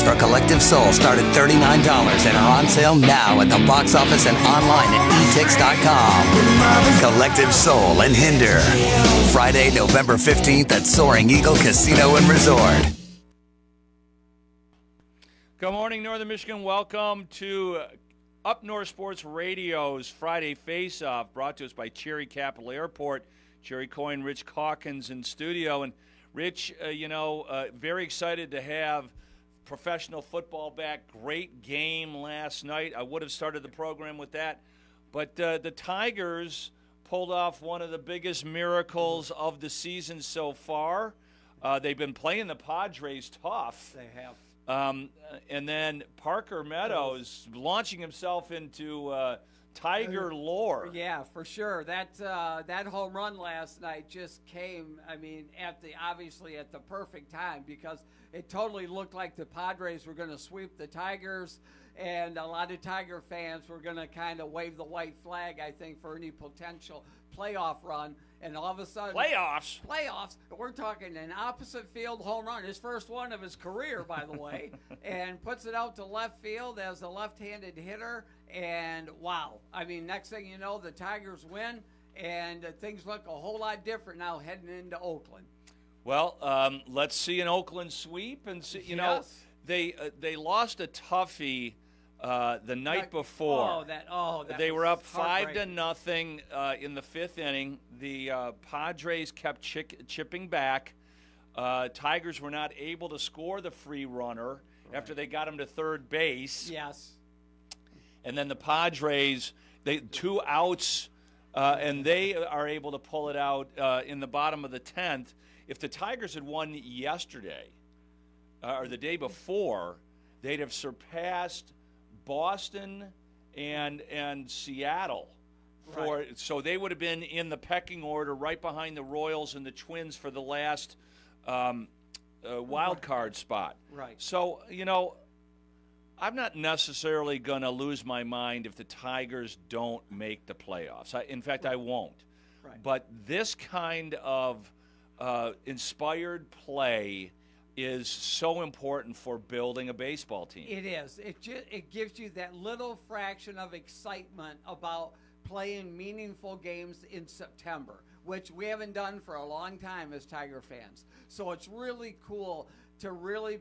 for Collective Soul start at $39 and are on sale now at the box office and online at etix.com. Collective Soul and Hinder. Friday, November 15th at Soaring Eagle Casino and Resort. Good morning, Northern Michigan. Welcome to Up North Sports Radio's Friday Faceoff, brought to us by Cherry Capital Airport. Jerry Coyne, Rich Calkins in studio. And Rich, very excited to have professional football back. Great game last night. I would have started the program with that. But the Tigers pulled off one of the biggest miracles of the season so far. They've been playing the Padres tough. They have. And then Parker Meadows launching himself into Tiger lore. Yeah, for sure. That home run last night just came, obviously at the perfect time, because it totally looked like the Padres were going to sweep the Tigers, and a lot of Tiger fans were going to kind of wave the white flag, I think, for any potential playoff run. And all of a sudden, Playoffs. We're talking an opposite field home run, his first one of his career, by the way, and puts it out to left field as a left-handed hitter. And wow, next thing you know, the Tigers win, and things look a whole lot different now heading into Oakland. Well, let's see an Oakland sweep, and see, Yes. they lost a toughie the night before. They were up 5-0 in the fifth inning. The Padres kept chipping back. Tigers were not able to score the free runner after they got him to third base. Yes. And then the Padres, two outs, and they are able to pull it out in the bottom of the 10th. If the Tigers had won yesterday or the day before, they'd have surpassed Boston and Seattle. So they would have been in the pecking order right behind the Royals and the Twins for the last wild card spot. Right. So, I'm not necessarily going to lose my mind if the Tigers don't make the playoffs. In fact, I won't. Right. But this kind of inspired play is so important for building a baseball team. It is. It gives you that little fraction of excitement about playing meaningful games in September, which we haven't done for a long time as Tiger fans. So it's really cool to really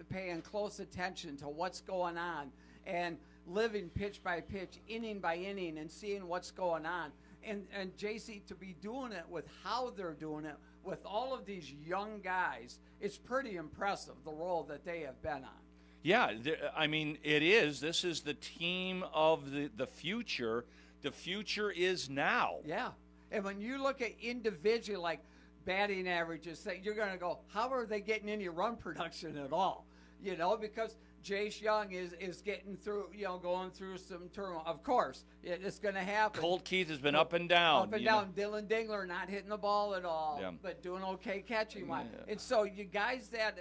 paying close attention to what's going on and living pitch by pitch, inning by inning, and seeing what's going on. And JC, to be doing it with how they're doing it, with all of these young guys, it's pretty impressive, the role that they have been on. Yeah, it is. This is the team of the future. The future is now. Yeah. And when you look at individual, like batting averages, you're going to go, how are they getting any run production at all? Because Jace Young is getting through, going through some turmoil. Of course, it's going to happen. Colt Keith has been up and down. Up and down. Dylan Dingler not hitting the ball at all, but doing okay catching wise. And so you guys that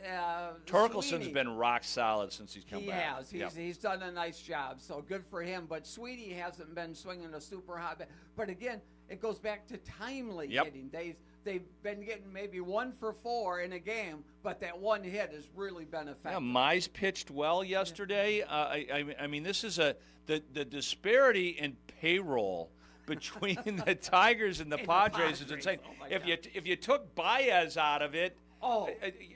Torkelson's been rock solid since he's come back. He has. He's done a nice job, so good for him. But Sweetie hasn't been swinging a super hot bat. But again, it goes back to timely hitting. They've been getting maybe 1 for 4 in a game, but that one hit has really been effective. Yeah, Mize pitched well yesterday. This is the disparity in payroll between the Tigers and the Padres is insane. If you took Baez out of it,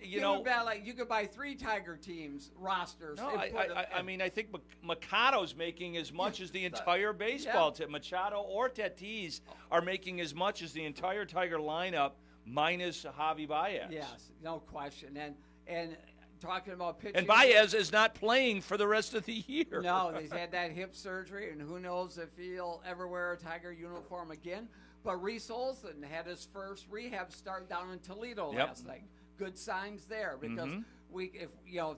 you could buy 3 Tiger teams rosters. No, I think Machado's making as much as the entire baseball team. Machado or Tatis are making as much as the entire Tiger lineup, minus Javi Baez. Yes, no question. And talking about pitching, and Baez is not playing for the rest of the year. No, he's had that hip surgery, and who knows if he'll ever wear a Tiger uniform again. But Reese Olson had his first rehab start down in Toledo last night. Good signs there, because if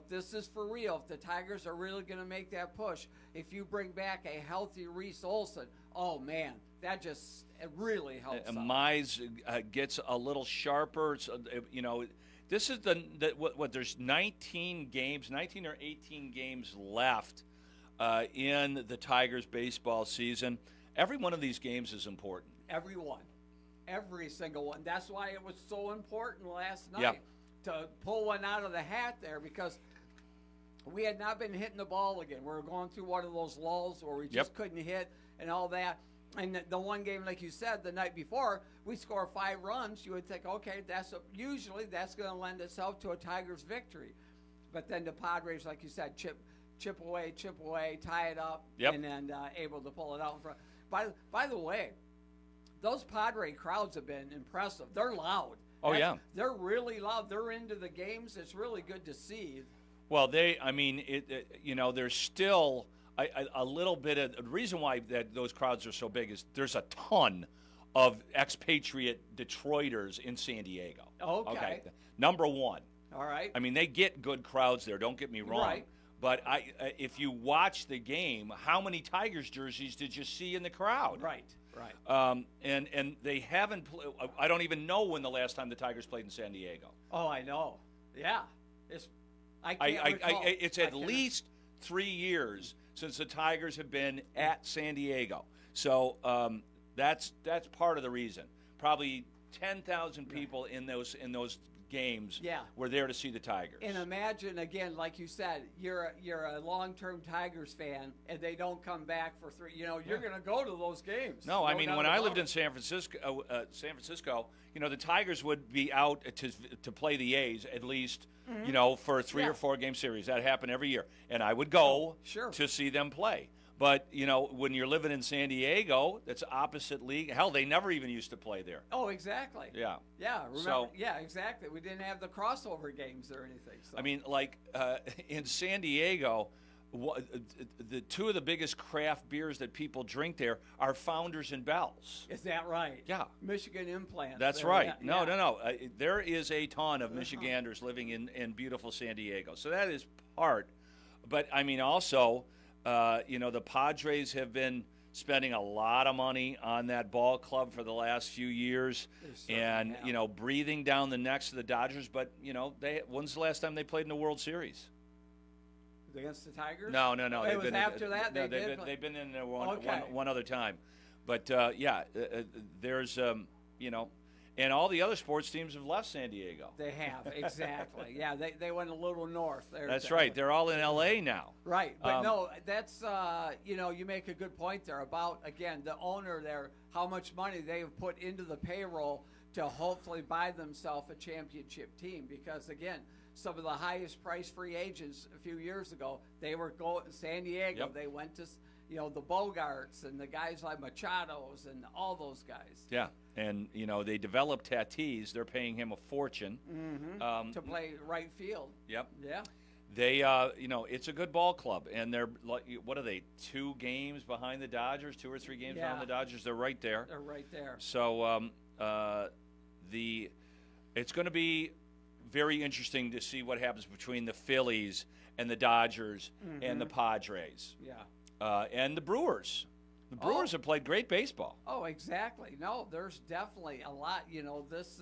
this is for real, if the Tigers are really going to make that push, if you bring back a healthy Reese Olson, oh man, that just really helps. And Mize gets a little sharper. So, this is there's 19 or 18 games left in the Tigers baseball season. Every one of these games is important. Every one. Every single one. That's why it was so important last night to pull one out of the hat there, because we had not been hitting the ball again. We were going through one of those lulls where we just couldn't hit and all that. And the one game, like you said, the night before, we score 5 runs. You would think, okay, usually that's going to lend itself to a Tigers victory. But then the Padres, like you said, chip away, tie it up, and then able to pull it out in front. By the way, those Padre crowds have been impressive. They're loud. Oh, yeah. They're really loud. They're into the games. It's really good to see. Well, there's still a little bit of the reason why those crowds are so big is there's a ton of expatriate Detroiters in San Diego. Okay. Number one. All right. I mean, they get good crowds there. Don't get me wrong. Right. But if you watch the game, how many Tigers jerseys did you see in the crowd? Right. And they haven't. I don't even know when the last time the Tigers played in San Diego. Oh, I know. Yeah. I can't recall. It's at least 3 years since the Tigers have been at San Diego. So that's part of the reason. Probably 10,000 people in those games were there to see the Tigers. And imagine, again, like you said, you're a long-term Tigers fan, and they don't come back for 3. You're going to go to those games. No, I mean, when I lived in San Francisco, the Tigers would be out to play the A's at least, for a 3 or 4 game series. That happened every year, and I would go to see them play. But, when you're living in San Diego, that's opposite league. Hell, they never even used to play there. Oh, exactly. Yeah. Yeah, remember? Yeah, exactly. We didn't have the crossover games or anything. So. I mean, in San Diego, the 2 of the biggest craft beers that people drink there are Founders and Bell's. Is that right? Yeah. Michigan implants. That's right. Yeah. No. There is a ton of Michiganders living in beautiful San Diego. So that is part. But, I mean, also... the Padres have been spending a lot of money on that ball club for the last few years and, breathing down the necks of the Dodgers. But, when's the last time they played in the World Series? Against the Tigers? No. It was after that? They've been in there one other time. But, there's, and all the other sports teams have left San Diego. They have, exactly. Yeah, they went a little north there. That's right. They're all in L.A. now. Right. But no, that's, you make a good point there about, again, the owner there, how much money they have put into the payroll to hopefully buy themselves a championship team. Because, again, some of the highest priced free agents a few years ago, they were going to San Diego. Yep. They went to, the Bogarts and the guys like Machado's and all those guys. Yeah. And, they developed Tatis. They're paying him a fortune. Mm-hmm. To play right field. Yep. Yeah. They, it's a good ball club. And they're, what are they, 2 games behind the Dodgers, 2 or 3 games behind the Dodgers? They're right there. They're right there. So it's going to be very interesting to see what happens between the Phillies and the Dodgers and the Padres. Yeah. And the Brewers. The Brewers have played great baseball. Oh, exactly. No, there's definitely a lot. This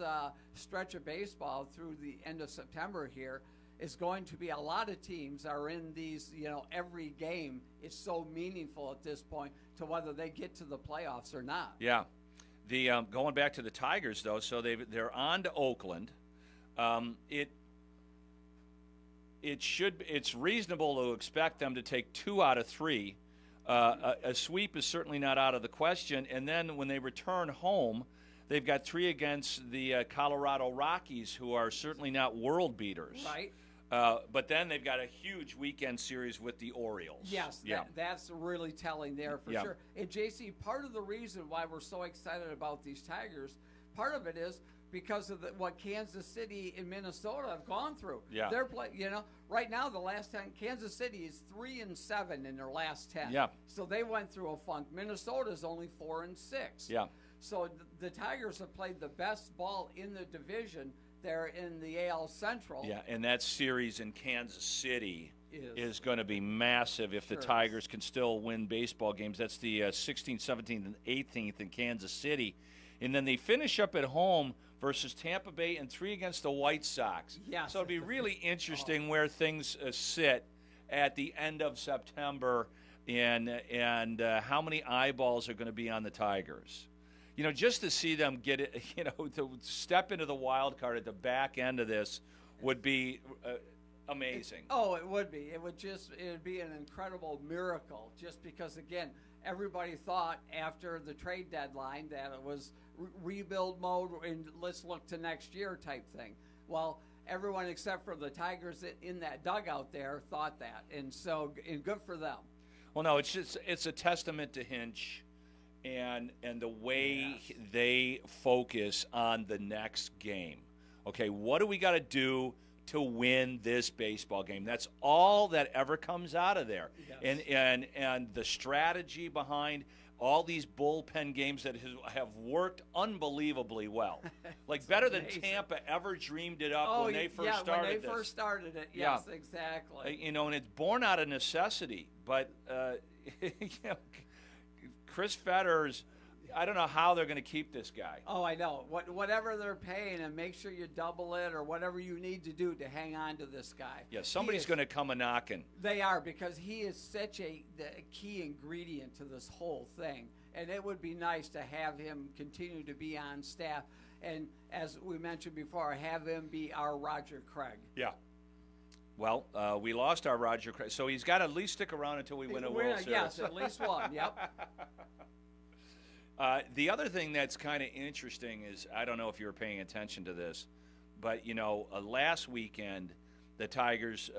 stretch of baseball through the end of September here is going to be a lot of teams are in these, every game is so meaningful at this point to whether they get to the playoffs or not. Yeah. The going back to the Tigers, though, so they're on to Oakland. It's reasonable to expect them to take 2 out of 3. A sweep is certainly not out of the question. And then when they return home, they've got 3 against the Colorado Rockies, who are certainly not world beaters. Right. But then they've got a huge weekend series with the Orioles. Yes, that's really telling there for sure. And, JC, part of the reason why we're so excited about these Tigers, part of it is because of what Kansas City and Minnesota have gone through. Yeah. They're right now the last 10, Kansas City is 3-7 in their last 10. Yeah. So they went through a funk. Minnesota's only 4-6. Yeah. So the Tigers have played the best ball in the division. They're in the AL Central. Yeah, and that series in Kansas City is going to be massive if the Tigers can still win baseball games. That's the 16th, 17th, and 18th in Kansas City. And then they finish up at home versus Tampa Bay and 3 against the White Sox. Yes. So it'll be really interesting where things sit at the end of September and how many eyeballs are going to be on the Tigers. Just to see them get it, to step into the wild card at the back end of this would be amazing. It would be. It would be an incredible miracle. Just because, again, everybody thought after the trade deadline that it was rebuild mode and let's look to next year type thing. Well, everyone except for the Tigers in that dugout there thought that, and good for them. Well, no, it's a testament to Hinch and the way they focus on the next game. Okay, what do we got to do to win this baseball game? That's all that ever comes out of there. Yes. And the strategy behind all these bullpen games that have worked unbelievably well. Like better than Tampa ever dreamed it up when they first started when they first started it. Yes, exactly. And it's born out of necessity. But Chris Fetter's, I don't know how they're going to keep this guy. Oh, I know. Whatever they're paying, and make sure you double it or whatever you need to do to hang on to this guy. Yeah, somebody's going to come a knocking. They are, because he is such the key ingredient to this whole thing. And it would be nice to have him continue to be on staff. And as we mentioned before, have him be our Roger Craig. Yeah. Well, we lost our Roger Craig, so he's got to at least stick around until we win a World Series. Yes, at least one, yep. The other thing that's kind of interesting is, I don't know if you were paying attention to this, but, last weekend the Tigers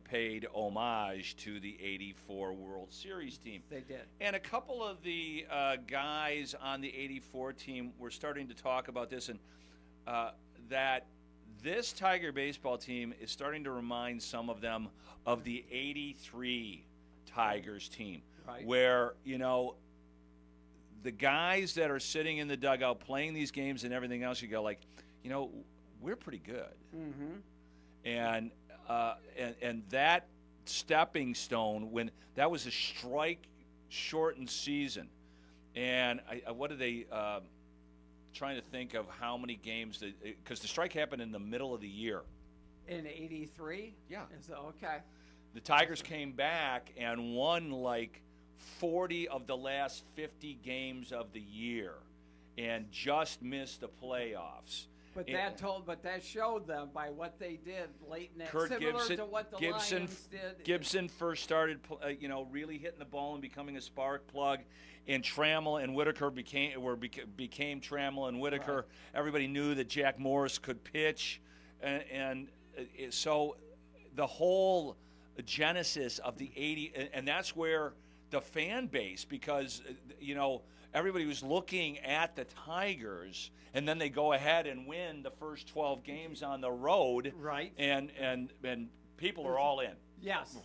paid homage to the '84 World Series team. They did. And a couple of the guys on the '84 team were starting to talk about this, and that this Tiger baseball team is starting to remind some of them of the '83 Tigers team, right, where, the guys that are sitting in the dugout playing these games and everything else, you go like, we're pretty good. Mm-hmm. And that stepping stone, when that was a strike-shortened season, and what are they trying to think of how many games, because the strike happened in the middle of the year. In '83? Yeah. Okay. The Tigers came back and won like 40 of the last 50 games of the year and just missed the playoffs. But that showed them by what they did late in that, Kurt similar Gibson, to what the Lions did. Gibson first started, really hitting the ball and becoming a spark plug, and Trammell and Whitaker became Trammell and Whitaker. Right. Everybody knew that Jack Morris could pitch, and so the whole genesis of the '80, and that's where the fan base, because everybody was looking at the Tigers, and then they go ahead and win the first 12 games on the road, right? And people are all in. Yes,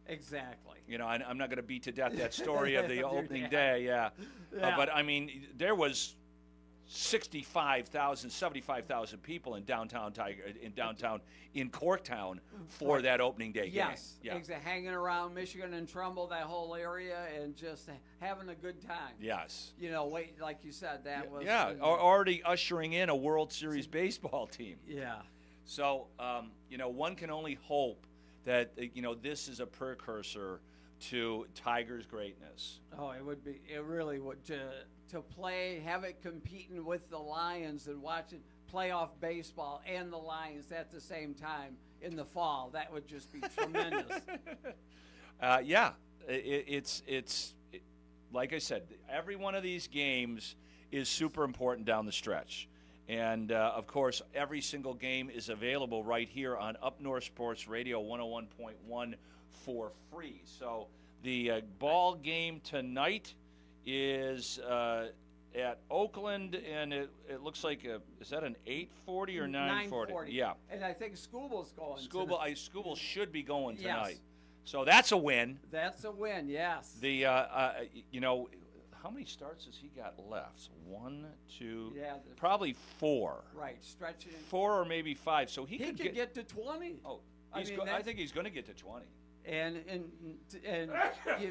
exactly. I'm not going to beat to death that story of the opening day, but I mean, there was 75,000 people in downtown in Corktown for that opening day game. Yes, exactly. Hanging around Michigan and Trumbull, that whole area, and just having a good time. Yes. Like you said, that was already ushering in a World Series baseball team. Yeah. So one can only hope that this is a precursor to Tigers' greatness. Oh, it would be. It really would. To play, have it competing with the Lions and watching playoff baseball and the Lions at the same time in the fall, that would just be tremendous. It's like I said, every one of these games is super important down the stretch. And, of course, every single game is available right here on Up North Sports Radio 101.1 for free. So the ball game tonight is at Oakland, and it looks like is that an 8:40 or 9:40? Yeah. And I think Scooble's going. Scooble should be going tonight. Yes. So that's a win. That's a win. Yes. The how many starts has he got left? 1, 2, probably 4. Right, stretching. 4 or maybe 5. So he could get to 20. Oh, I think he's going to get to 20. And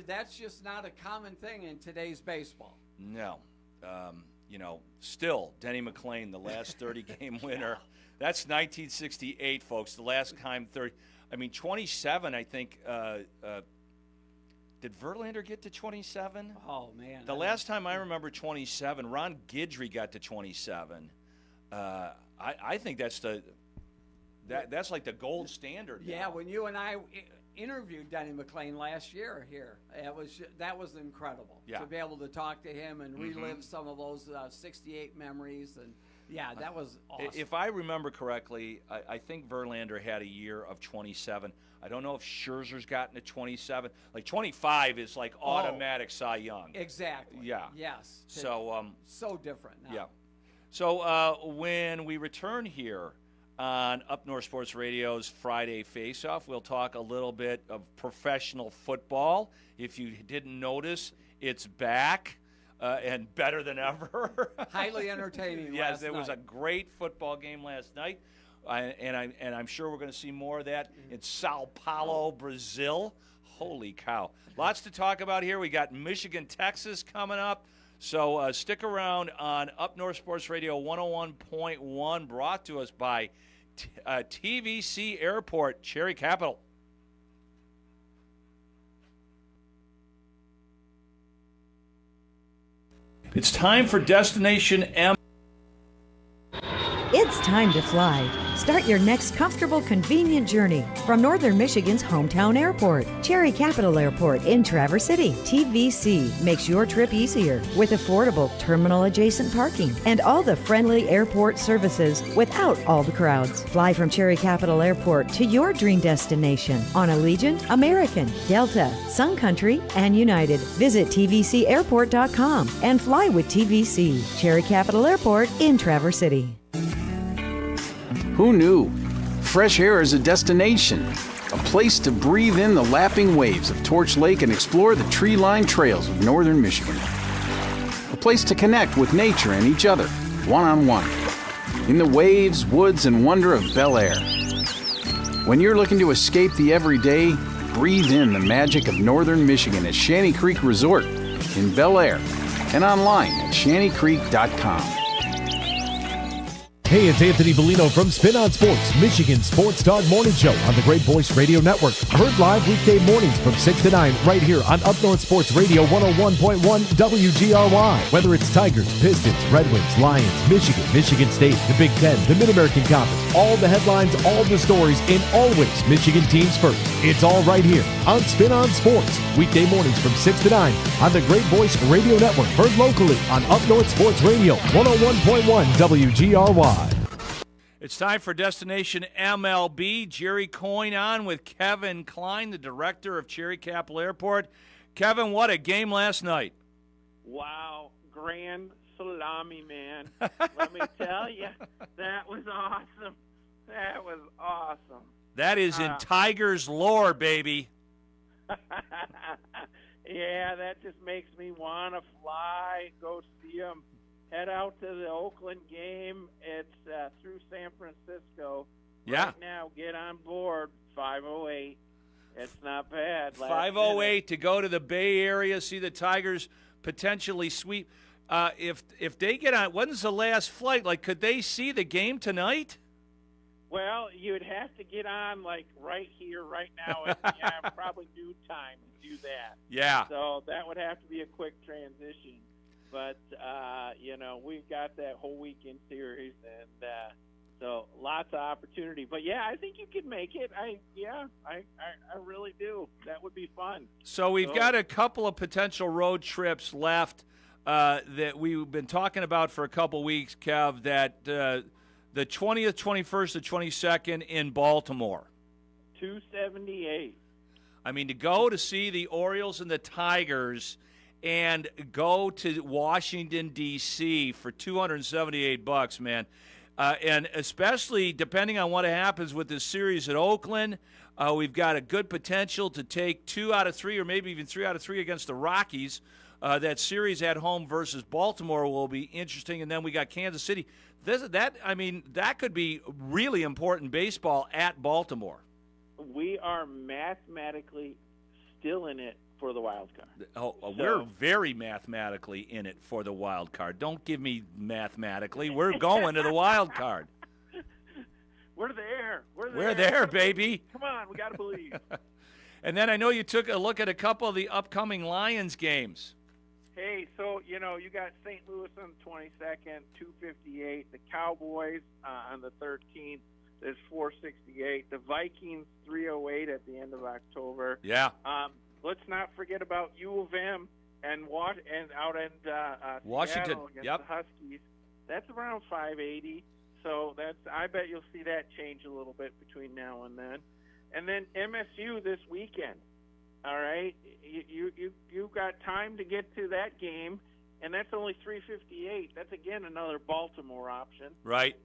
that's just not a common thing in today's baseball. No. Still, Denny McClain, the last 30-game winner. That's 1968, folks, the last time 30. 27, I think. Did Verlander get to 27? Oh, man. The last time I remember 27, Ron Guidry got to 27. I think that's the That's like the gold standard. Yeah, now. when you and I interviewed Denny McLean last year here, that was incredible to be able to talk to him and relive some of those 68 memories, and that was awesome. If I remember correctly, I think Verlander had a year of 27. I don't know if Scherzer's gotten to 27. Like 25 is like automatic Cy Young. Exactly. Yeah. Yes. So different now. Yeah. So when we return here on Up North Sports Radio's Friday Faceoff, we'll talk a little bit of professional football. If you didn't notice, it's back and better than ever. Highly entertaining. Yes, it was a great football game last night, and I'm sure we're going to see more of that in Sao Paulo, Brazil. Holy cow! Lots to talk about here. We got Michigan, Texas coming up. So stick around on Up North Sports Radio 101.1, brought to us by TVC Airport, Cherry Capital. It's time for Destination M. It's time to fly. Start your next comfortable, convenient journey from Northern Michigan's hometown airport, Cherry Capital Airport in Traverse City. TVC makes your trip easier with affordable terminal-adjacent parking and all the friendly airport services without all the crowds. Fly from Cherry Capital Airport to your dream destination on Allegiant, American, Delta, Sun Country, and United. Visit tvcairport.com and fly with TVC. Cherry Capital Airport in Traverse City. Who knew? Fresh air is a destination, a place to breathe in the lapping waves of Torch Lake and explore the tree-lined trails of northern Michigan. A place to connect with nature and each other, one-on-one, in the waves, woods, and wonder of Bel Air. When you're looking to escape the everyday, breathe in the magic of northern Michigan at Shanty Creek Resort in Bel Air and online at shantycreek.com. Hey, it's Anthony Bellino from Spin on Sports, Michigan Sports Dog Morning Show on the Great Voice Radio Network. Heard live weekday mornings from 6 to 9 right here on Up North Sports Radio 101.1 WGRY. Whether it's Tigers, Pistons, Red Wings, Lions, Michigan State, the Big Ten, the Mid-American Conference, all the headlines, all the stories, and always Michigan teams first. It's all right here on Spin on Sports, weekday mornings from 6 to 9 on the Great Voice Radio Network. Heard locally on Up North Sports Radio 101.1 WGRY. It's time for Destination MLB. Jerry Coyne on with Kevin Klein, the director of Cherry Capital Airport. Kevin, what a game last night. Wow, grand salami, man. Let me tell you, that was awesome. That was awesome. That is in Tigers lore, baby. Yeah, that just makes me want to fly, go see them. Head out to the Oakland game. It's through San Francisco. Yeah. Right now, get on board, 508. It's not bad. 508 to go to the Bay Area, see the Tigers potentially sweep. If they get on, when's the last flight? Like, could they see the game tonight? Well, you'd have to get on, like, right here, right now, and probably due time to do that. Yeah. So that would have to be a quick transition. But, we've got that whole weekend series, and so lots of opportunity. But, yeah, I think you could make it. I really do. That would be fun. So we've got a couple of potential road trips left that we've been talking about for a couple weeks, Kev, that the 20th, 21st, and 22nd in Baltimore. 278. I mean, to go to see the Orioles and the Tigers – and go to Washington, D.C. for $278, man. And especially depending on what happens with this series at Oakland, we've got a good potential to take 2 out of 3 or maybe even 3 out of 3 against the Rockies. That series at home versus Baltimore will be interesting. And then we got Kansas City. That could be really important baseball at Baltimore. We are mathematically still in it for the wild card. We're very mathematically in it for the wild card. Don't give me mathematically. We're going to the wild card. We're there. We're there, baby. Come on, we got to believe. And then I know you took a look at a couple of the upcoming Lions games. Hey, so, you got St. Louis on the 22nd, 258. The Cowboys on the 13th. is 468. The Vikings 308 at the end of October. Yeah. Let's not forget about U of M and out in Washington. Seattle against Yep. the Huskies. That's around 580. So I bet you'll see that change a little bit between now and then. And then MSU this weekend. All right, you got time to get to that game, and that's only 358. That's again another Baltimore option. Right.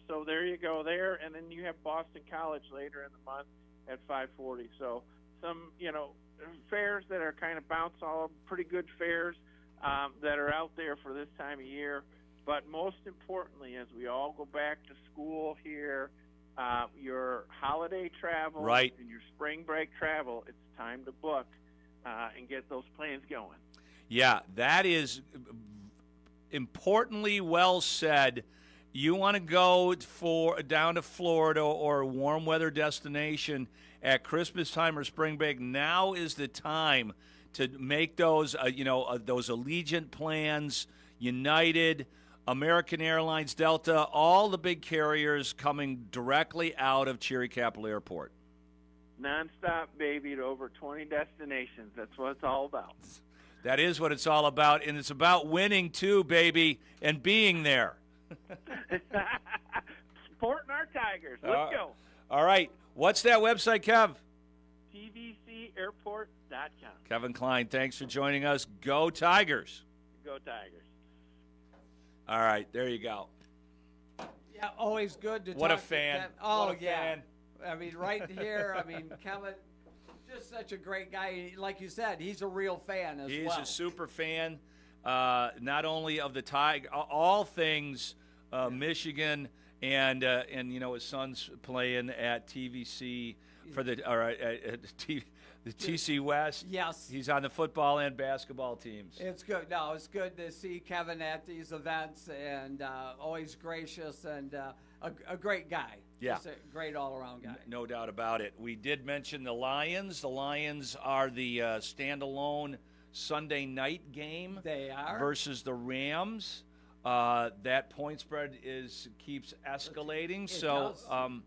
So there you go there, and then you have Boston College later in the month at 540. So some fares that are kind of bounce all pretty good fares that are out there for this time of year. But most importantly, as we all go back to school here, your holiday travel right. and your spring break travel, it's time to book and get those plans going. Yeah, that is importantly well said. You want to go down to Florida or a warm weather destination at Christmas time or spring break. Now is the time to make those those Allegiant plans, United, American Airlines, Delta, all the big carriers coming directly out of Cherry Capital Airport. Nonstop, baby, to over 20 destinations. That's what it's all about. That is what it's all about, and it's about winning too, baby, and being there. Supporting our Tigers. Let's go. All right. What's that website, Kev? tvcairport.com. Kevin Klein, thanks for joining us. Go Tigers. Go Tigers. All right, there you go. Yeah, always good to What talk a fan. to Kevin. Oh, what a yeah. fan. I mean, right here, Kevin, just such a great guy. Like you said, he's a real fan as well. He's a super fan, not only of the Tiger, all things Michigan, and his son's playing at TVC for the TC West. Yes. He's on the football and basketball teams. It's good. No, it's good to see Kevin at these events, and always gracious and a great guy. Yeah. Just a great all-around guy. No doubt about it. We did mention the Lions. The Lions are the standalone Sunday night game. They are. Versus the Rams. That point spread keeps escalating. It so, does.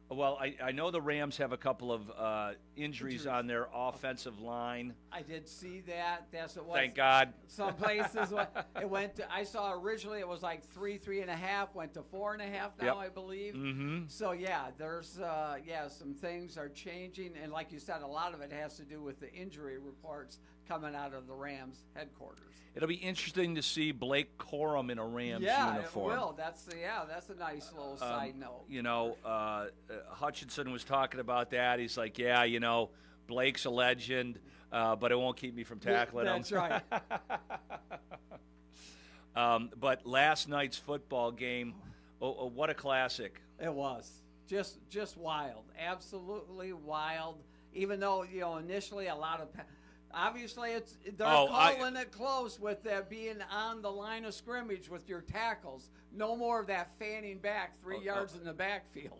Well, I know the Rams have a couple of injuries on their offensive line. I did see that. That's what it was. Thank God. Some places it went to. I saw originally it was like 3.5, went to 4.5 now, Yep. I believe. Mm-hmm. So yeah, there's some things are changing, and like you said, a lot of it has to do with the injury reports coming out of the Rams headquarters. It'll be interesting to see Blake Corum in a Rams Yeah, uniform. it will. That's a nice little side note. Hutchinson was talking about that. He's like, Blake's a legend, but it won't keep me from tackling him. That's right. But last night's football game, what a classic. It was just wild, absolutely wild. Even though initially a lot of. Obviously, they're calling it close with that being on the line of scrimmage with your tackles. No more of that fanning back 3 yards in the backfield.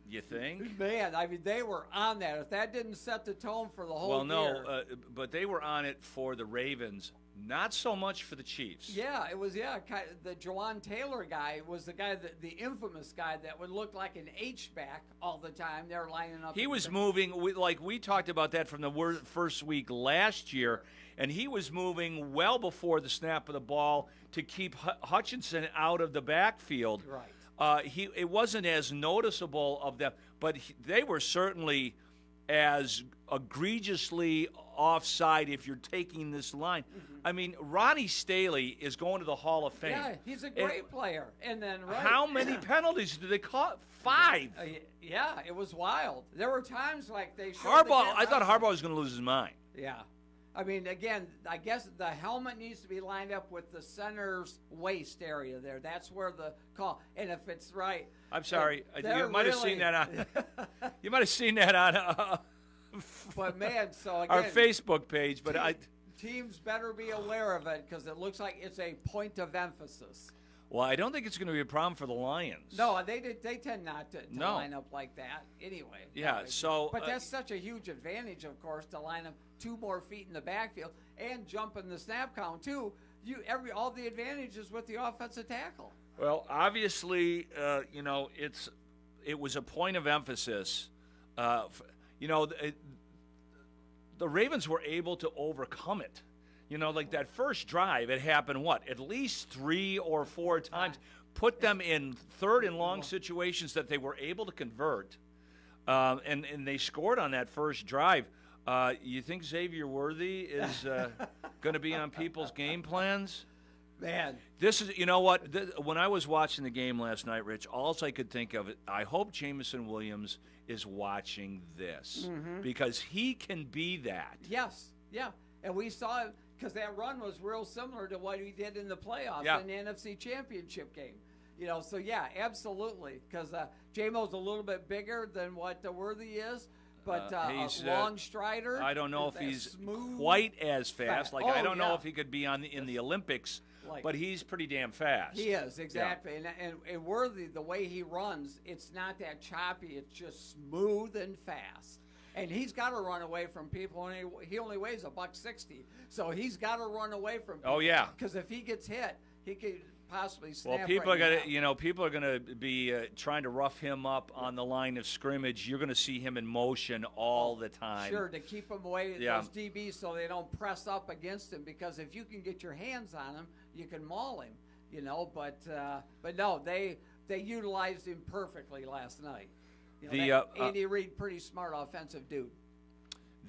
You think? Man, they were on that. If that didn't set the tone for the whole year. But they were on it for the Ravens, not so much for the Chiefs. Yeah, it was, the Jawan Taylor guy was the guy, the infamous guy that would look like an H-back all the time. They were lining up. He was moving, we talked about that from the first week last year, and he was moving well before the snap of the ball to keep Hutchinson out of the backfield. Right. It wasn't as noticeable of them, but they were certainly as egregiously offside if you're taking this line. Mm-hmm. I mean, Ronnie Staley is going to the Hall of Fame. Yeah, he's a great player. And then how many penalties did they call? 5. Yeah, it was wild. There were times like they showed Harbaugh. I thought Harbaugh was going to lose his mind. Yeah. I mean, again, I guess the helmet needs to be lined up with the center's waist area there. That's where the call. And if it's right, I'm sorry, you might have seen that on. You might have seen that on. But man, so again, our Facebook page. But teams better be aware of it because it looks like it's a point of emphasis. Well, I don't think it's going to be a problem for the Lions. No, they tend not to line up like that anyway. Yeah, so. But that's such a huge advantage, of course, to line up 2 more feet in the backfield and jump in the snap count too. All the advantages with the offensive tackle. Well, obviously, it was a point of emphasis. The Ravens were able to overcome it. Like that first drive, it happened, at least 3 or 4 times. Put them in third and long situations that they were able to convert. And they scored on that first drive. You think Xavier Worthy is going to be on people's game plans? Man. This is, when I was watching the game last night, Rich, all I could think of, I hope Jameson Williams is watching this because he can be that. Yes, yeah. And we saw it because that run was real similar to what he did in the playoffs in the NFC Championship game. So yeah, absolutely. Because J-Mo's a little bit bigger than what the Worthy is, but he's a long strider. I don't know if he's quite as fast. I don't know if he could be in the Olympics, but he's pretty damn fast. He is, exactly. Yeah. And Worthy, the way he runs, it's not that choppy. It's just smooth and fast. And he's got to run away from people. And he only weighs $160, so he's got to run away from people. Oh yeah. Because if he gets hit, he could possibly snap. Well, people are gonna, people are gonna be trying to rough him up on the line of scrimmage. You're gonna see him in motion all the time. Sure, to keep him away, those DBs, so they don't press up against him. Because if you can get your hands on him, you can maul him. But no, they utilized him perfectly last night. Andy Reid, pretty smart offensive dude.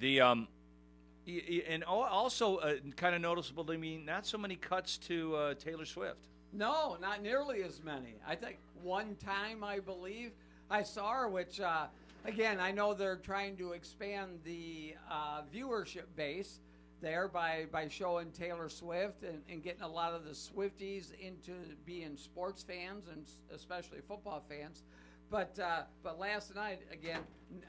And also kind of noticeable to me, not so many cuts to Taylor Swift. No, not nearly as many. I think one time, I believe, I saw her, which, again, I know they're trying to expand the viewership base there by showing Taylor Swift and getting a lot of the Swifties into being sports fans and especially football fans. But last night, again,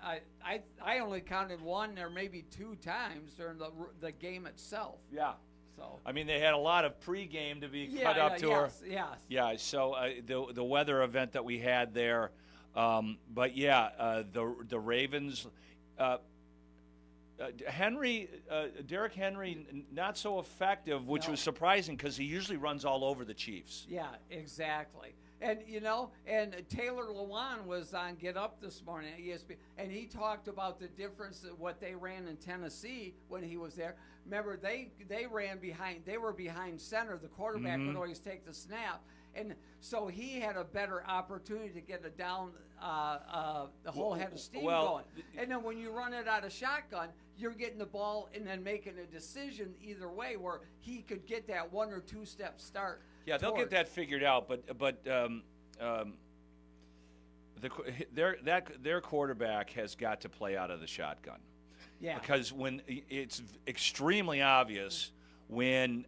I only counted 1 or maybe 2 times during the game itself. Yeah. So they had a lot of pregame to be cut up to her. Yes. Yeah. So the weather event that we had there, the Ravens, Derrick Henry, not so effective, which was surprising because he usually runs all over the Chiefs. Yeah, exactly. And, and Taylor Lewan was on Get Up this morning at ESPN, and he talked about the difference of what they ran in Tennessee when he was there. Remember, they ran behind, they were behind center. The quarterback would always take the snap. And so he had a better opportunity to get it down the whole head of steam going. And then when you run it out of shotgun, you're getting the ball and then making a decision either way where he could get that 1 or 2 step start. Yeah, they'll get that figured out, but their quarterback has got to play out of the shotgun. Yeah. Because when it's extremely obvious when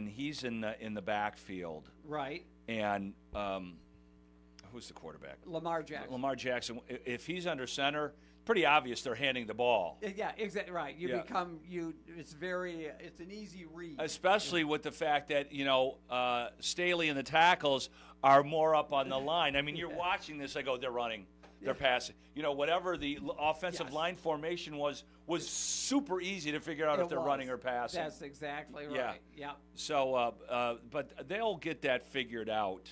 he's in the backfield. Right. And who's the quarterback? Lamar Jackson. Lamar Jackson. If he's under center, pretty obvious they're handing the ball. Yeah, exactly right. It's an easy read. Especially with the fact that, Staley and the tackles are more up on the line. I mean, you're watching this, they're running, they're passing. Whatever the offensive line formation was super easy to figure out if they're running or passing. That's exactly right. Yeah. So, but they'll get that figured out.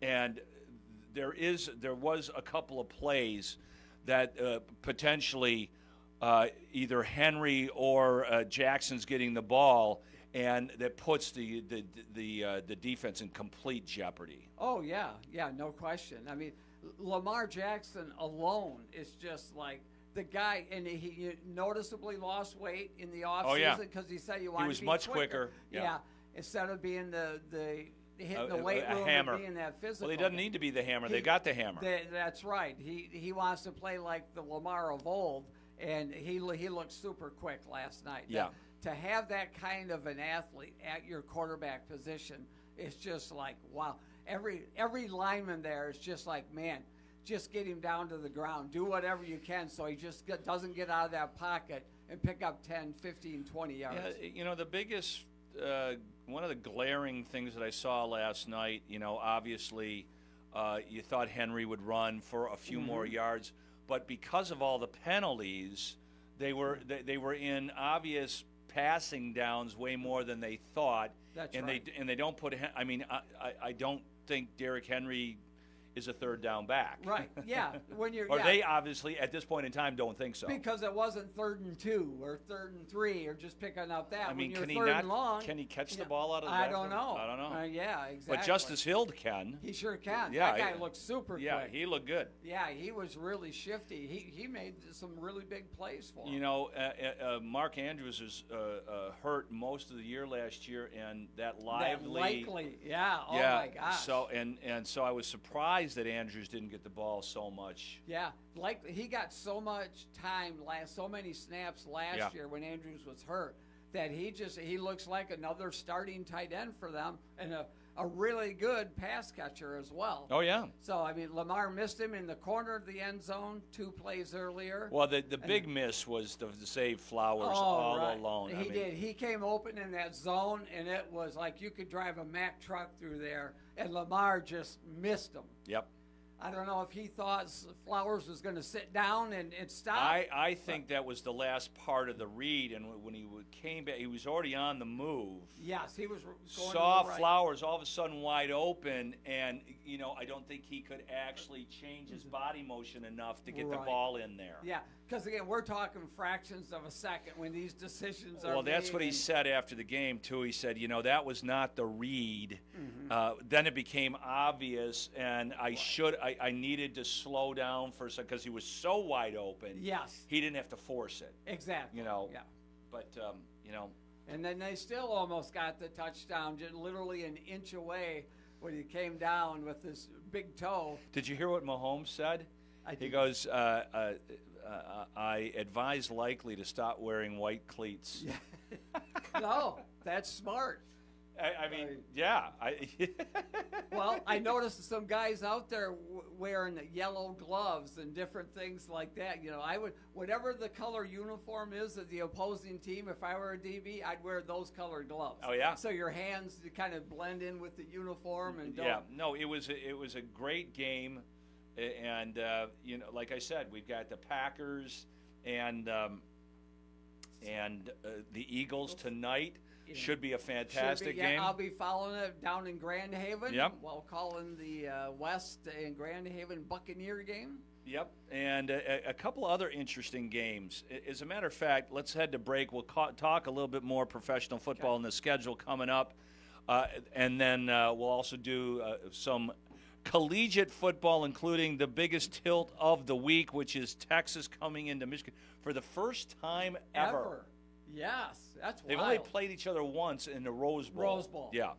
And there was a couple of plays that potentially either Henry or Jackson's getting the ball, and that puts the defense in complete jeopardy. Oh yeah, no question. I mean, Lamar Jackson alone is just like the guy, and he noticeably lost weight in the offseason because he said he wanted to be much quicker. Yeah, instead of being the hitting the weight room hammer. And being that physical. Well, he doesn't need to be the hammer. They got the hammer. That's right. He wants to play like the Lamar of old, and he looked super quick last night. Yeah. To have that kind of an athlete at your quarterback position, it's just like, wow. Every lineman there is just like, man, just get him down to the ground. Do whatever you can so he just doesn't get out of that pocket and pick up 10, 15, 20 yards. Yeah, the biggest one of the glaring things that I saw last night, obviously you thought Henry would run for a few more yards, but because of all the penalties, they were in obvious passing downs way more than they thought. That's and right. They don't put. I mean, I don't think Derrick Henry is a third down back. Right, yeah. When you're, Or yeah. they obviously, at this point in time, don't think so. Because it wasn't 3rd and 2 or 3rd and 3 or just picking up that. I mean, when can he you're 3rd not? and long, Can he catch the yeah, ball out of the I backfield? don't know. I don't know. Yeah, exactly. But Justice Hill can. He sure can. Yeah, That guy looks super Yeah, quick. he looked good. Yeah, he was really shifty. He made some really big plays for him. You know, Mark Andrews was hurt most of the year last year, and that lively. Yeah. Oh yeah, my gosh. So and so I was surprised that Andrews didn't get the ball so much. Yeah, like he got so much time so many snaps last year when Andrews was hurt that he looks like another starting tight end for them and a really good pass catcher as well. Oh yeah. So I mean, Lamar missed him in the corner of the end zone 2 plays earlier. Well, the big miss was to save Flowers all alone. He did. He came open in that zone, and it was like you could drive a Mack truck through there, and Lamar just missed him. Yep. I don't know if he thought Flowers was going to sit down and stop. I think that was the last part of the read, and when he came back, he was already on the move. Yes, he was going Saw to the right. Flowers all of a sudden wide open, and I don't think he could actually change his body motion enough to get the ball in there. Yeah, because again, we're talking fractions of a second when these decisions are Well, that's made what he said after the game too. He said, that was not the read. Then it became obvious, and I needed to slow down for a second because he was so wide open. Yes. He didn't have to force it. Exactly. Yeah. But And then they still almost got the touchdown, just literally an inch away when he came down with this big toe. Did you hear what Mahomes said? He did. goes, I advise Likely to stop wearing white cleats. No, that's smart. I mean, yeah. Well, I noticed some guys out there wearing yellow gloves and different things like that. I would, whatever the color uniform is of the opposing team, if I were a DB, I'd wear those colored gloves. Oh, yeah? So your hands kind of blend in with the uniform and don't. Yeah, no, it was a great game, and like I said, we've got the Packers and the Eagles tonight. Should be a fantastic game. I'll be following it down in Grand Haven. Yep. While calling the West and Grand Haven Buccaneer game. Yep, and a couple other interesting games. As a matter of fact, let's head to break. We'll talk a little bit more professional football in the schedule coming up, and then we'll also do some collegiate football, including the biggest tilt of the week, which is Texas coming into Michigan for the first time ever. Yes, that's wild. They've only played each other once in the Rose Bowl. Rose Bowl. Yeah.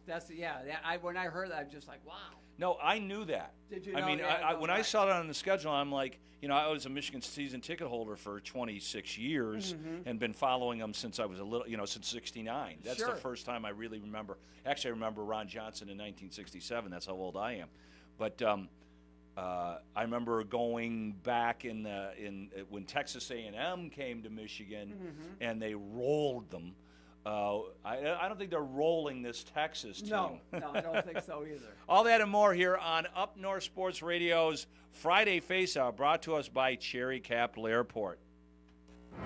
When I heard that, I'm just like, wow. No, I knew that. Did you I know mean, that? when I saw it on the schedule, I'm like, I was a Michigan season ticket holder for 26 years and been following them since I was a little, since '69. That's Sure. the first time I really remember. Actually, I remember Ron Johnson in 1967. That's how old I am. But I remember going back when Texas A&M came to Michigan and they rolled them. I don't think they're rolling this Texas team. No, I don't think so either. All that and more here on Up North Sports Radio's Friday Faceoff, brought to us by Cherry Capital Airport.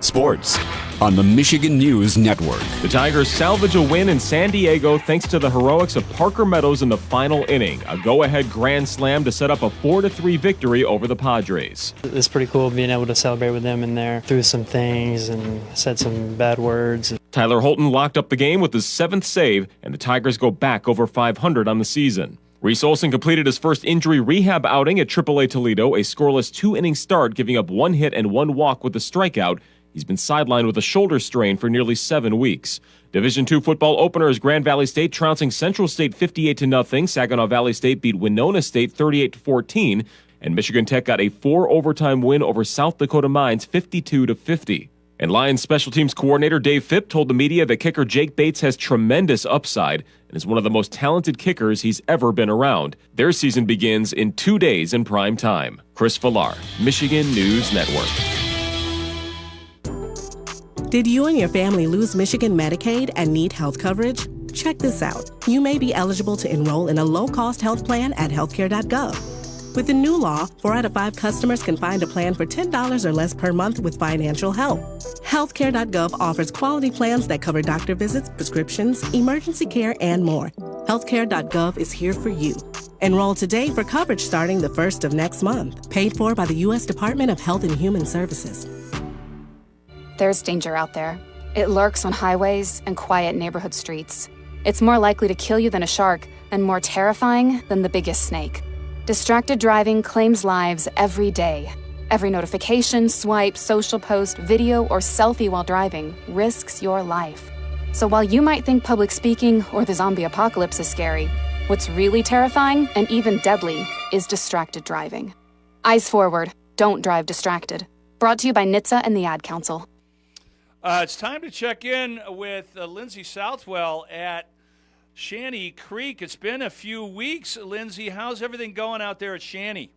Sports on the Michigan News Network. The Tigers salvage a win in San Diego thanks to the heroics of Parker Meadows in the final inning. A go-ahead grand slam to set up a 4-3 victory over the Padres. It's pretty cool being able to celebrate with them in there. Threw some things and said some bad words. Tyler Holton locked up the game with his 7th save, and the Tigers go back over 500 on the season. Reese Olson completed his first injury rehab outing at AAA Toledo, a scoreless 2-inning start, giving up 1 hit and 1 walk with a strikeout. He's been sidelined with a shoulder strain for nearly 7 weeks. Division II football opener is Grand Valley State trouncing Central State 58-0. Saginaw Valley State beat Winona State 38-14. And Michigan Tech got a 4-overtime win over South Dakota Mines 52-50. And Lions special teams coordinator Dave Phipp told the media that kicker Jake Bates has tremendous upside and is one of the most talented kickers he's ever been around. Their season begins in 2 days in prime time. Chris Villar, Michigan News Network. Did you and your family lose Michigan Medicaid and need health coverage? Check this out. You may be eligible to enroll in a low-cost health plan at healthcare.gov. With the new law, 4 out of 5 customers can find a plan for $10 or less per month with financial help. Healthcare.gov offers quality plans that cover doctor visits, prescriptions, emergency care, and more. Healthcare.gov is here for you. Enroll today for coverage starting the 1st of next month. Paid for by the U.S. Department of Health and Human Services. There's danger out there. It lurks on highways and quiet neighborhood streets. It's more likely to kill you than a shark, and more terrifying than the biggest snake. Distracted driving claims lives every day. Every notification, swipe, social post, video, or selfie while driving risks your life. So while you might think public speaking or the zombie apocalypse is scary, what's really terrifying and even deadly is distracted driving. Eyes forward. Don't drive distracted. Brought to you by NHTSA and the Ad Council. It's time to check in with Lindsay Southwell at Shanty Creek. It's been a few weeks. Lindsay, how's everything going out there at Shanty?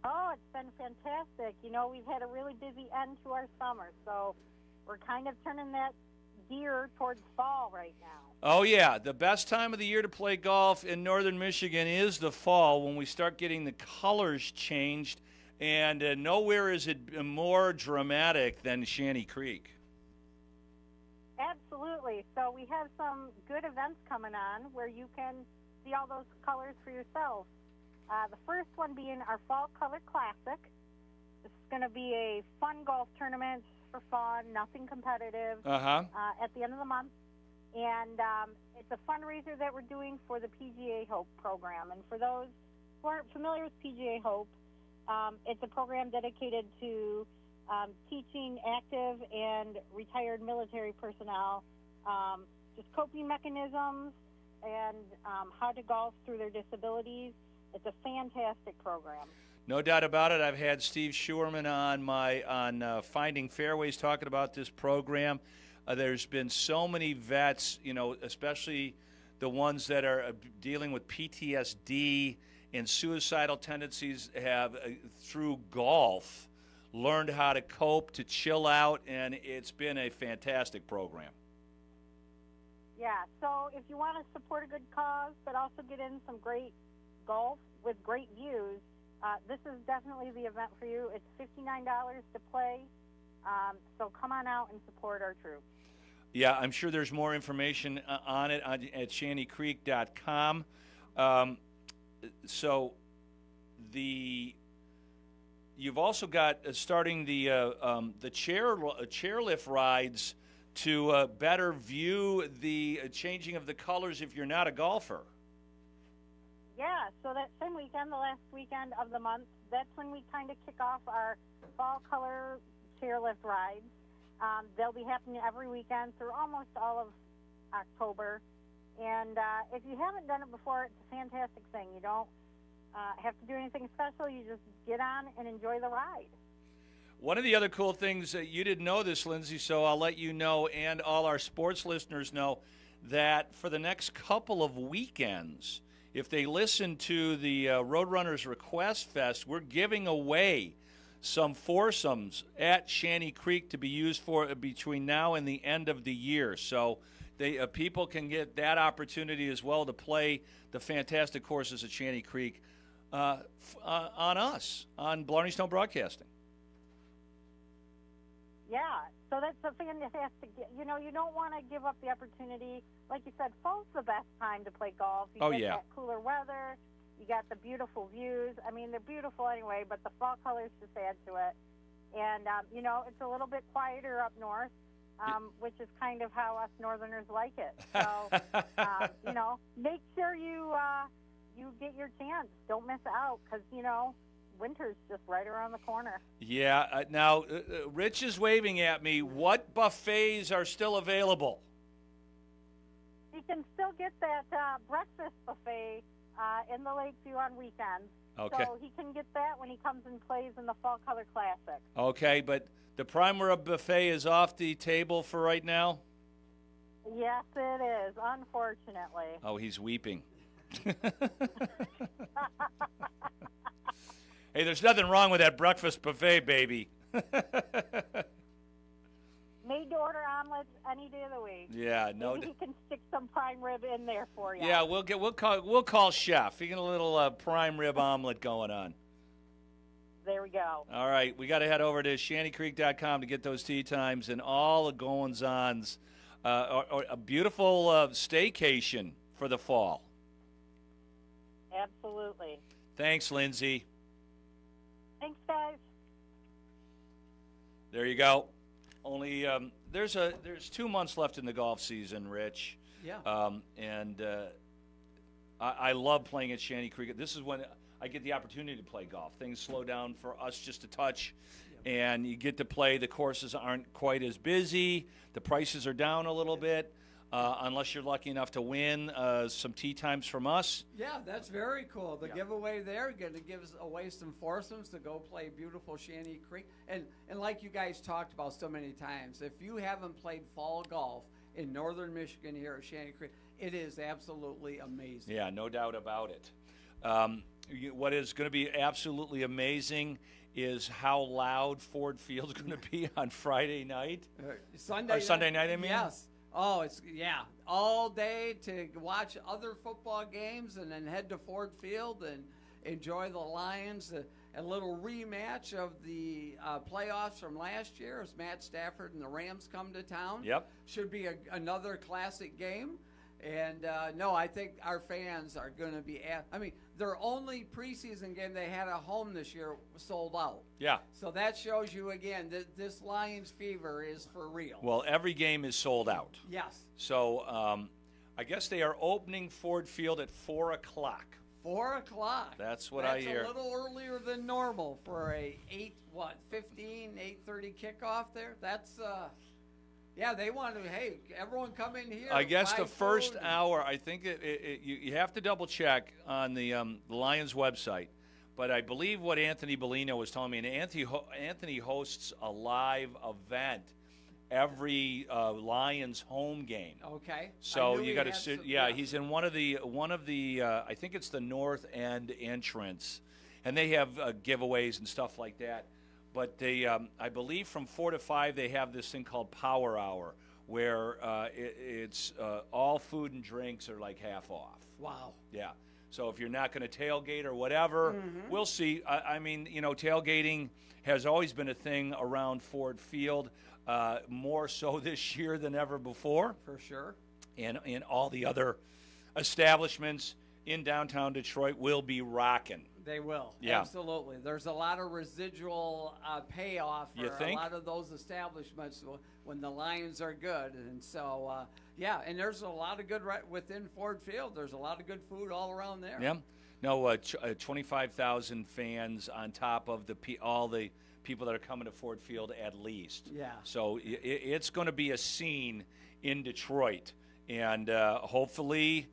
Oh, it's been fantastic. You know, we've had a really busy end to our summer, so we're kind of turning that gear towards fall right now. Oh, yeah. The best time of the year to play golf in northern Michigan is the fall, when we start getting the colors changed, and nowhere is it more dramatic than Shanty Creek. Absolutely. So we have some good events coming on where you can see all those colors for yourself. The first one being our Fall Color Classic. This is going to be a fun golf tournament for fun, nothing competitive, at the end of the month. And it's a fundraiser that we're doing for the PGA Hope program. And for those who aren't familiar with PGA Hope, it's a program dedicated to teaching active and retired military personnel just coping mechanisms and how to golf through their disabilities. It's a fantastic program. No doubt about it. I've had Steve Schurman on Finding Fairways talking about this program. There's been so many vets, you know, especially the ones that are dealing with PTSD and suicidal tendencies, have through golf learned how to cope, to chill out, and it's been a fantastic program. Yeah, so if you want to support a good cause but also get in some great golf with great views, this is definitely the event for you. It's $59 to play, so come on out and support our troops. Yeah, I'm sure there's more information on it at shantycreek.com. So you've also got starting the chairlift rides to better view the changing of the colors if you're not a golfer. Yeah, so that same weekend, the last weekend of the month, that's when we kind of kick off our fall color chairlift rides. They'll be happening every weekend through almost all of October. And if you haven't done it before, it's a fantastic thing. You don't have to do anything special. You just get on and enjoy the ride. One of the other cool things, you didn't know this, Lindsay, so I'll let you know and all our sports listeners know that for the next couple of weekends, if they listen to the Roadrunners Request Fest, we're giving away some foursomes at Shanty Creek to be used for between now and the end of the year. So people can get that opportunity as well to play the fantastic courses at Shanty Creek on us, on Blarney Stone Broadcasting. Yeah, so that's a fantastic. You know, you don't want to give up the opportunity. Like you said, fall's the best time to play golf. You get that cooler weather. You got the beautiful views. I mean, they're beautiful anyway, but the fall colors just add to it. And, you know, it's a little bit quieter up north, which is kind of how us northerners like it. So, you know, make sure you get your chance. Don't miss out because, you know, winter's just right around the corner. Yeah. Now, Rich is waving at me. What buffets are still available? You can still get that breakfast buffet in the Lakeview on weekends. Okay. So he can get that when he comes and plays in the Fall Color Classic. Okay, but the prime rib buffet is off the table for right now? Yes, it is, unfortunately. Oh, he's weeping. Hey, there's nothing wrong with that breakfast buffet, baby. Made to order omelets any day of the week. Yeah, no. Maybe he can stick some prime rib in there for you. Yeah, we'll call Chef. He got a little prime rib omelet going on. There we go. All right, we got to head over to shantycreek.com to get those tee times and all the goings-ons. A beautiful staycation for the fall. Absolutely. Thanks, Lindsay. Thanks, guys. There you go. Only there's 2 months left in the golf season, Rich. Yeah. I love playing at Shanty Creek. This is when I get the opportunity to play golf. Things slow down for us just a touch, and you get to play. The courses aren't quite as busy. The prices are down a little bit, unless you're lucky enough to win some tee times from us. Yeah, that's very cool. The giveaway there, going to give away some foursomes to go play beautiful Shanty Creek. And like you guys talked about so many times, if you haven't played fall golf in northern Michigan here at Shanty Creek, it is absolutely amazing. Yeah, no doubt about it. What is going to be absolutely amazing is how loud Ford Field's going to be on Friday night. Sunday night, I mean? Yes. Oh, it's all day to watch other football games and then head to Ford Field and enjoy the Lions. A little rematch of the playoffs from last year as Matt Stafford and the Rams come to town. Yep. Should be another classic game. And, no, I think our fans are going to be their only preseason game they had at home this year was sold out. Yeah. So that shows you, again, that this Lions fever is for real. Well, every game is sold out. Yes. So I guess they are opening Ford Field at 4 o'clock. 4 o'clock. That's what I hear. That's a little earlier than normal for a 8:30 kickoff there. That's they want to. Hey, everyone come in here. I guess the first hour. I think you have to double check on the Lions website, but I believe what Anthony Bellino was telling me, and Anthony hosts a live event every Lions home game. Okay. So you got to sit. Yeah, he's in one of the. I think it's the north end entrance, and they have giveaways and stuff like that. But they, I believe, from 4 to 5, they have this thing called Power Hour, where it's all food and drinks are like half off. Wow. Yeah. So if you're not going to tailgate or whatever, we'll see. I mean, tailgating has always been a thing around Ford Field, more so this year than ever before. For sure. And all the other establishments in downtown Detroit will be rocking. They will. Yeah. Absolutely. There's a lot of residual payoff for a lot of those establishments when the Lions are good. And so, and there's a lot of good within Ford Field. There's a lot of good food all around there. Yeah. No, 25,000 fans on top of all the people that are coming to Ford Field at least. Yeah. So it's going to be a scene in Detroit. And hopefully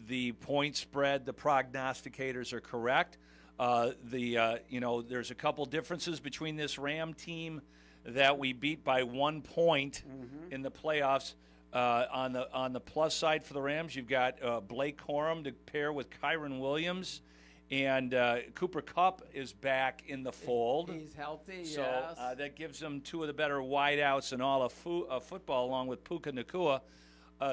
the point spread, the prognosticators are correct. There's a couple differences between this Ram team that we beat by 1 point in the playoffs. On the plus side for the Rams, you've got Blake Corum to pair with Kyron Williams, and Cooper Kupp is back in the fold. He's healthy, so yes. that gives them two of the better wideouts in all of football, along with Puka Nacua.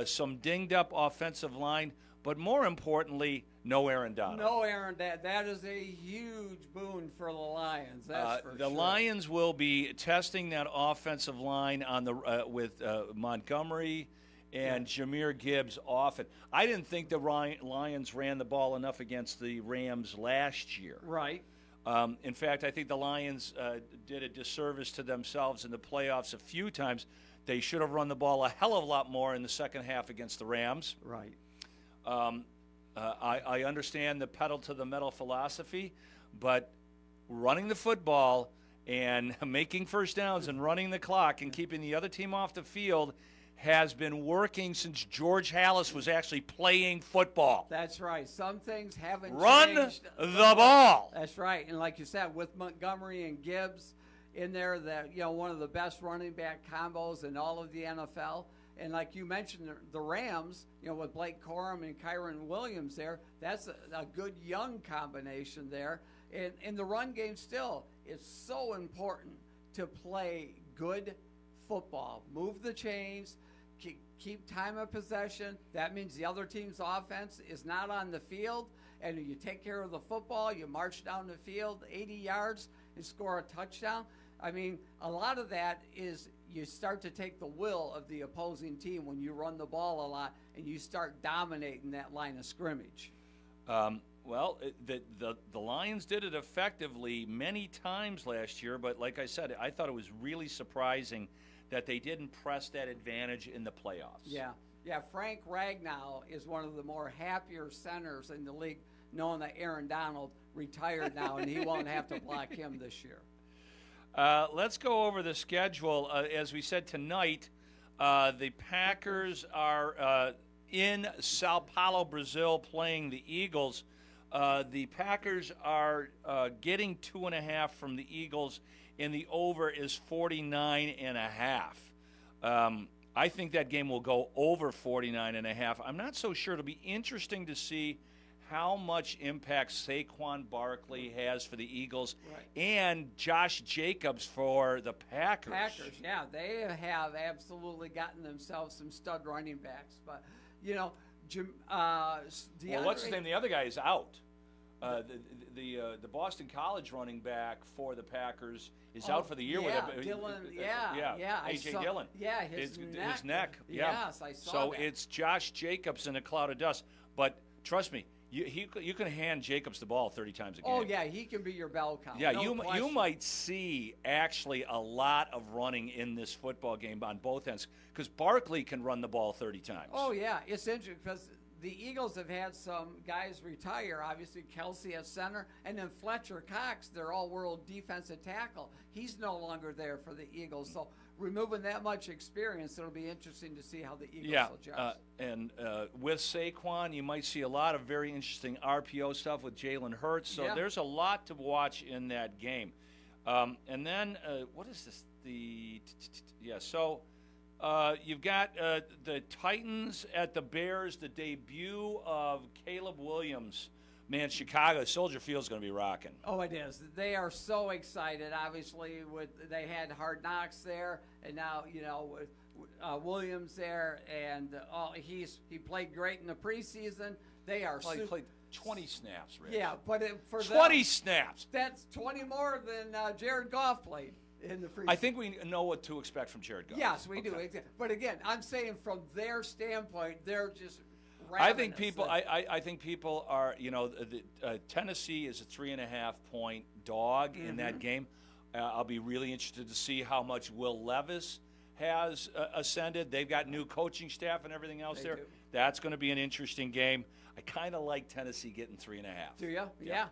Some dinged-up offensive line, but more importantly, no Aaron Donald. No Aaron, that is a huge boon for the Lions. That's for sure. The Lions will be testing that offensive line on with Montgomery and Jahmyr Gibbs often. I didn't think the Lions ran the ball enough against the Rams last year. Right. In fact, I think the Lions did a disservice to themselves in the playoffs a few times. They should have run the ball a hell of a lot more in the second half against the Rams. Right. I understand the pedal to the metal philosophy, but running the football and making first downs and running the clock and keeping the other team off the field has been working since George Halas was actually playing football. That's right. Some things haven't Run changed. the ball. That's right. And like you said, with Montgomery and Gibbs in there, that one of the best running back combos in all of the NFL. And like you mentioned, the Rams, with Blake Corum and Kyron Williams there, that's a good young combination there. And in the run game still, it's so important to play good football. Move the chains, keep time of possession. That means the other team's offense is not on the field, and you take care of the football, you march down the field 80 yards and score a touchdown. I mean, a lot of that is you start to take the will of the opposing team when you run the ball a lot and you start dominating that line of scrimmage. Well, the Lions did it effectively many times last year, but like I said, I thought it was really surprising that they didn't press that advantage in the playoffs. Yeah. Frank Ragnow is one of the more happier centers in the league, knowing that Aaron Donald retired now and he won't have to block him this year. Let's go over the schedule. As we said tonight, the Packers are in Sao Paulo, Brazil, playing the Eagles. The Packers are getting 2.5 from the Eagles, and the over is 49.5. I think that game will go over 49.5. I'm not so sure. It'll be interesting to see how much impact Saquon Barkley has for the Eagles and Josh Jacobs for the Packers. Yeah, they have absolutely gotten themselves some stud running backs. But, what's his name? The other guy is out. The Boston College running back for the Packers is out for the year with Dillon. A.J. Dillon. Yeah, his neck. Yeah. Yes, I saw so that. it's Josh Jacobs in a cloud of dust. But trust me, you can hand Jacobs the ball 30 times a game. Oh, yeah, he can be your bell cow. Yeah, no you question. might see actually a lot of running in this football game on both ends because Barkley can run the ball 30 times. Oh, yeah, it's interesting because the Eagles have had some guys retire. Obviously, Kelsey at center, and then Fletcher Cox, their all-world defensive tackle. He's no longer there for the Eagles. So removing that much experience, it'll be interesting to see how the Eagles adjust. And with Saquon, you might see a lot of very interesting RPO stuff with Jalen Hurts. So there's a lot to watch in that game. And then, what is this? You've got the Titans at the Bears, the debut of Caleb Williams. Man, Chicago, Soldier Field's going to be rocking. Oh, it is. They are so excited. Obviously, they had Hard Knocks there, and now with Williams there, and he played great in the preseason. They are. He played 20 snaps, Rich. Yeah, but for 20 snaps. That's 20 more than Jared Goff played. In the preseason. I think we know what to expect from Jared Goff. Yes, we do. But again, I'm saying from their standpoint, they're just. I think people. I think people are. Tennessee is a 3.5-point dog in that game. I'll be really interested to see how much Will Levis has ascended. They've got new coaching staff and everything else there. That's going to be an interesting game. I kind of like Tennessee getting 3.5. Do you? Yeah.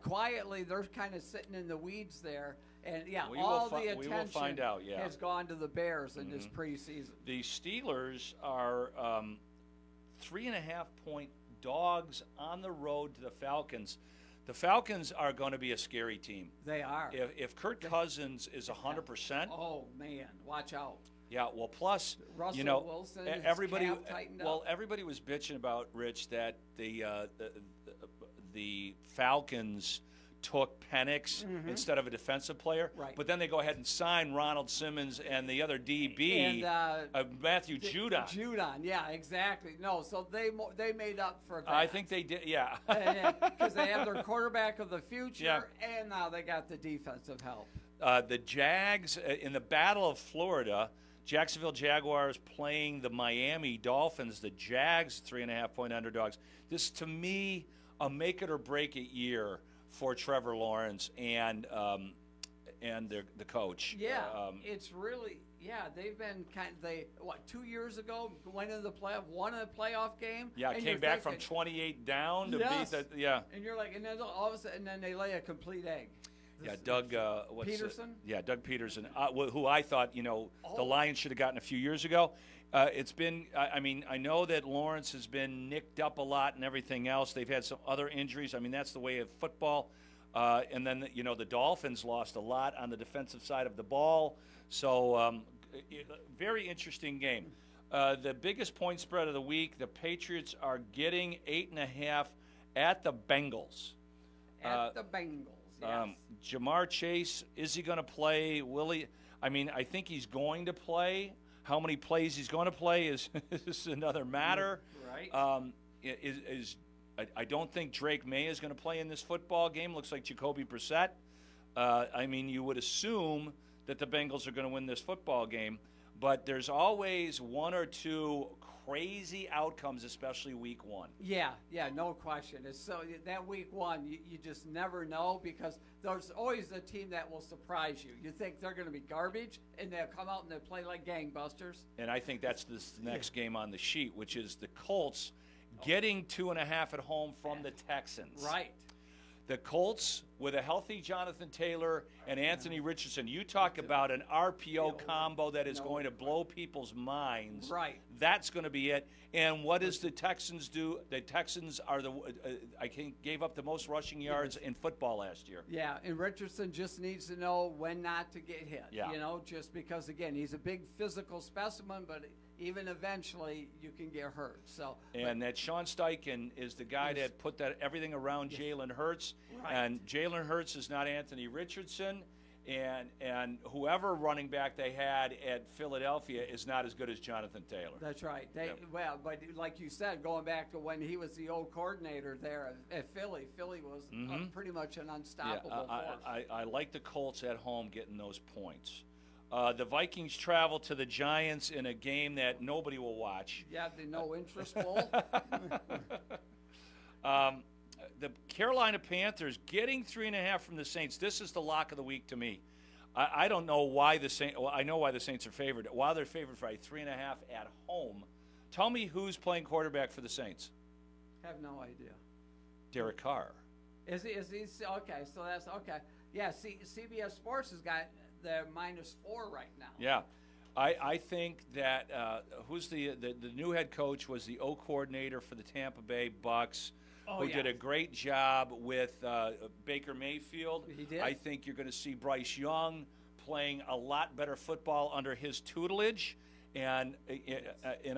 Quietly, they're kind of sitting in the weeds there. And, the attention has gone to the Bears in this preseason. The Steelers are 3.5-point dogs on the road to the Falcons. The Falcons are going to be a scary team. They are. If Kirk Cousins is 100%. Oh, man, watch out. Yeah, well, plus, Russell Wilson, everybody was bitching about, Rich, that the Falcons took Penix instead of a defensive player. Right. But then they go ahead and sign Ronald Simmons and the other DB, Matthew Judon. Judon, yeah, exactly. No, so they made up for that. I think they did, yeah. Because they have their quarterback of the future, and now they got the defensive help. The Jags, in the Battle of Florida, Jacksonville Jaguars playing the Miami Dolphins. The Jags, 3.5-point underdogs. This, to me, a make-it-or-break-it year for Trevor Lawrence and the coach. Yeah, it's really they've been they 2 years ago went into the playoff, won a playoff game. Yeah, came back from 28 down to beat the And you're like, and then all of a sudden, and then they lay a complete egg. Doug Peterson. Doug Peterson, who I thought the Lions should have gotten a few years ago. It's been, I know that Lawrence has been nicked up a lot and everything else. They've had some other injuries. I mean, that's the way of football. And then, the Dolphins lost a lot on the defensive side of the ball. So, very interesting game. The biggest point spread of the week, the Patriots are getting 8.5 at the Bengals. At the Bengals, yes. Jamar Chase, is he going to play? Will he? I mean, I think he's going to play. How many plays he's going to play is another matter. Right. I don't think Drake May is going to play in this football game. Looks like Jacoby Brissett. You would assume that the Bengals are going to win this football game, but there's always one or two crazy outcomes, especially week one. Yeah, no question. It's so that week one, you just never know, because there's always a team that will surprise you. You think they're going to be garbage, and they'll come out and they'll play like gangbusters. And I think that's this next game on the sheet, which is the Colts getting 2.5 at home from the Texans. Right. The Colts with a healthy Jonathan Taylor and Anthony Richardson. You talk about an RPO combo that is going to blow people's minds. Right. That's going to be it. And what does the Texans do? The Texans are gave up the most rushing yards in football last year. Yeah, and Richardson just needs to know when not to get hit. Yeah. Just because, again, he's a big physical specimen, but even eventually you can get hurt. And that Sean Steichen is the guy that put everything around Jalen Hurts. Right. And Jalen Hurts is not Anthony Richardson. And whoever running back they had at Philadelphia is not as good as Jonathan Taylor. That's right. Well, but like you said, going back to when he was the old coordinator there at Philly was pretty much an unstoppable force. I like the Colts at home getting those points. The Vikings travel to the Giants in a game that nobody will watch. Yeah, the no interest bowl. The Carolina Panthers getting 3.5 from the Saints. This is the lock of the week to me. I don't know why the Saints. Well, I know why the Saints are favored. While they're favored by 3.5 at home, tell me who's playing quarterback for the Saints. Have no idea. Derek Carr. Is he okay? So that's okay. Yeah. CBS Sports has got the -4 right now. Yeah. I think that who's the new head coach was the O coordinator for the Tampa Bay Bucks. Who did a great job with Baker Mayfield. He did. I think you're going to see Bryce Young playing a lot better football under his tutelage. And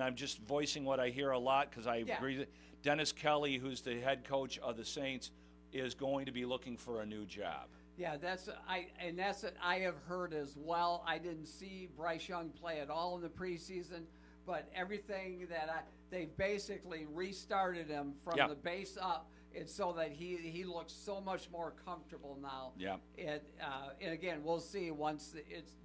I'm just voicing what I hear a lot because I agree that Dennis Kelly, who's the head coach of the Saints, is going to be looking for a new job. Yeah, that's what I have heard as well. I didn't see Bryce Young play at all in the preseason, but everything that they've basically restarted him from the base up, and so that he looks so much more comfortable now. Yeah. And again, we'll see once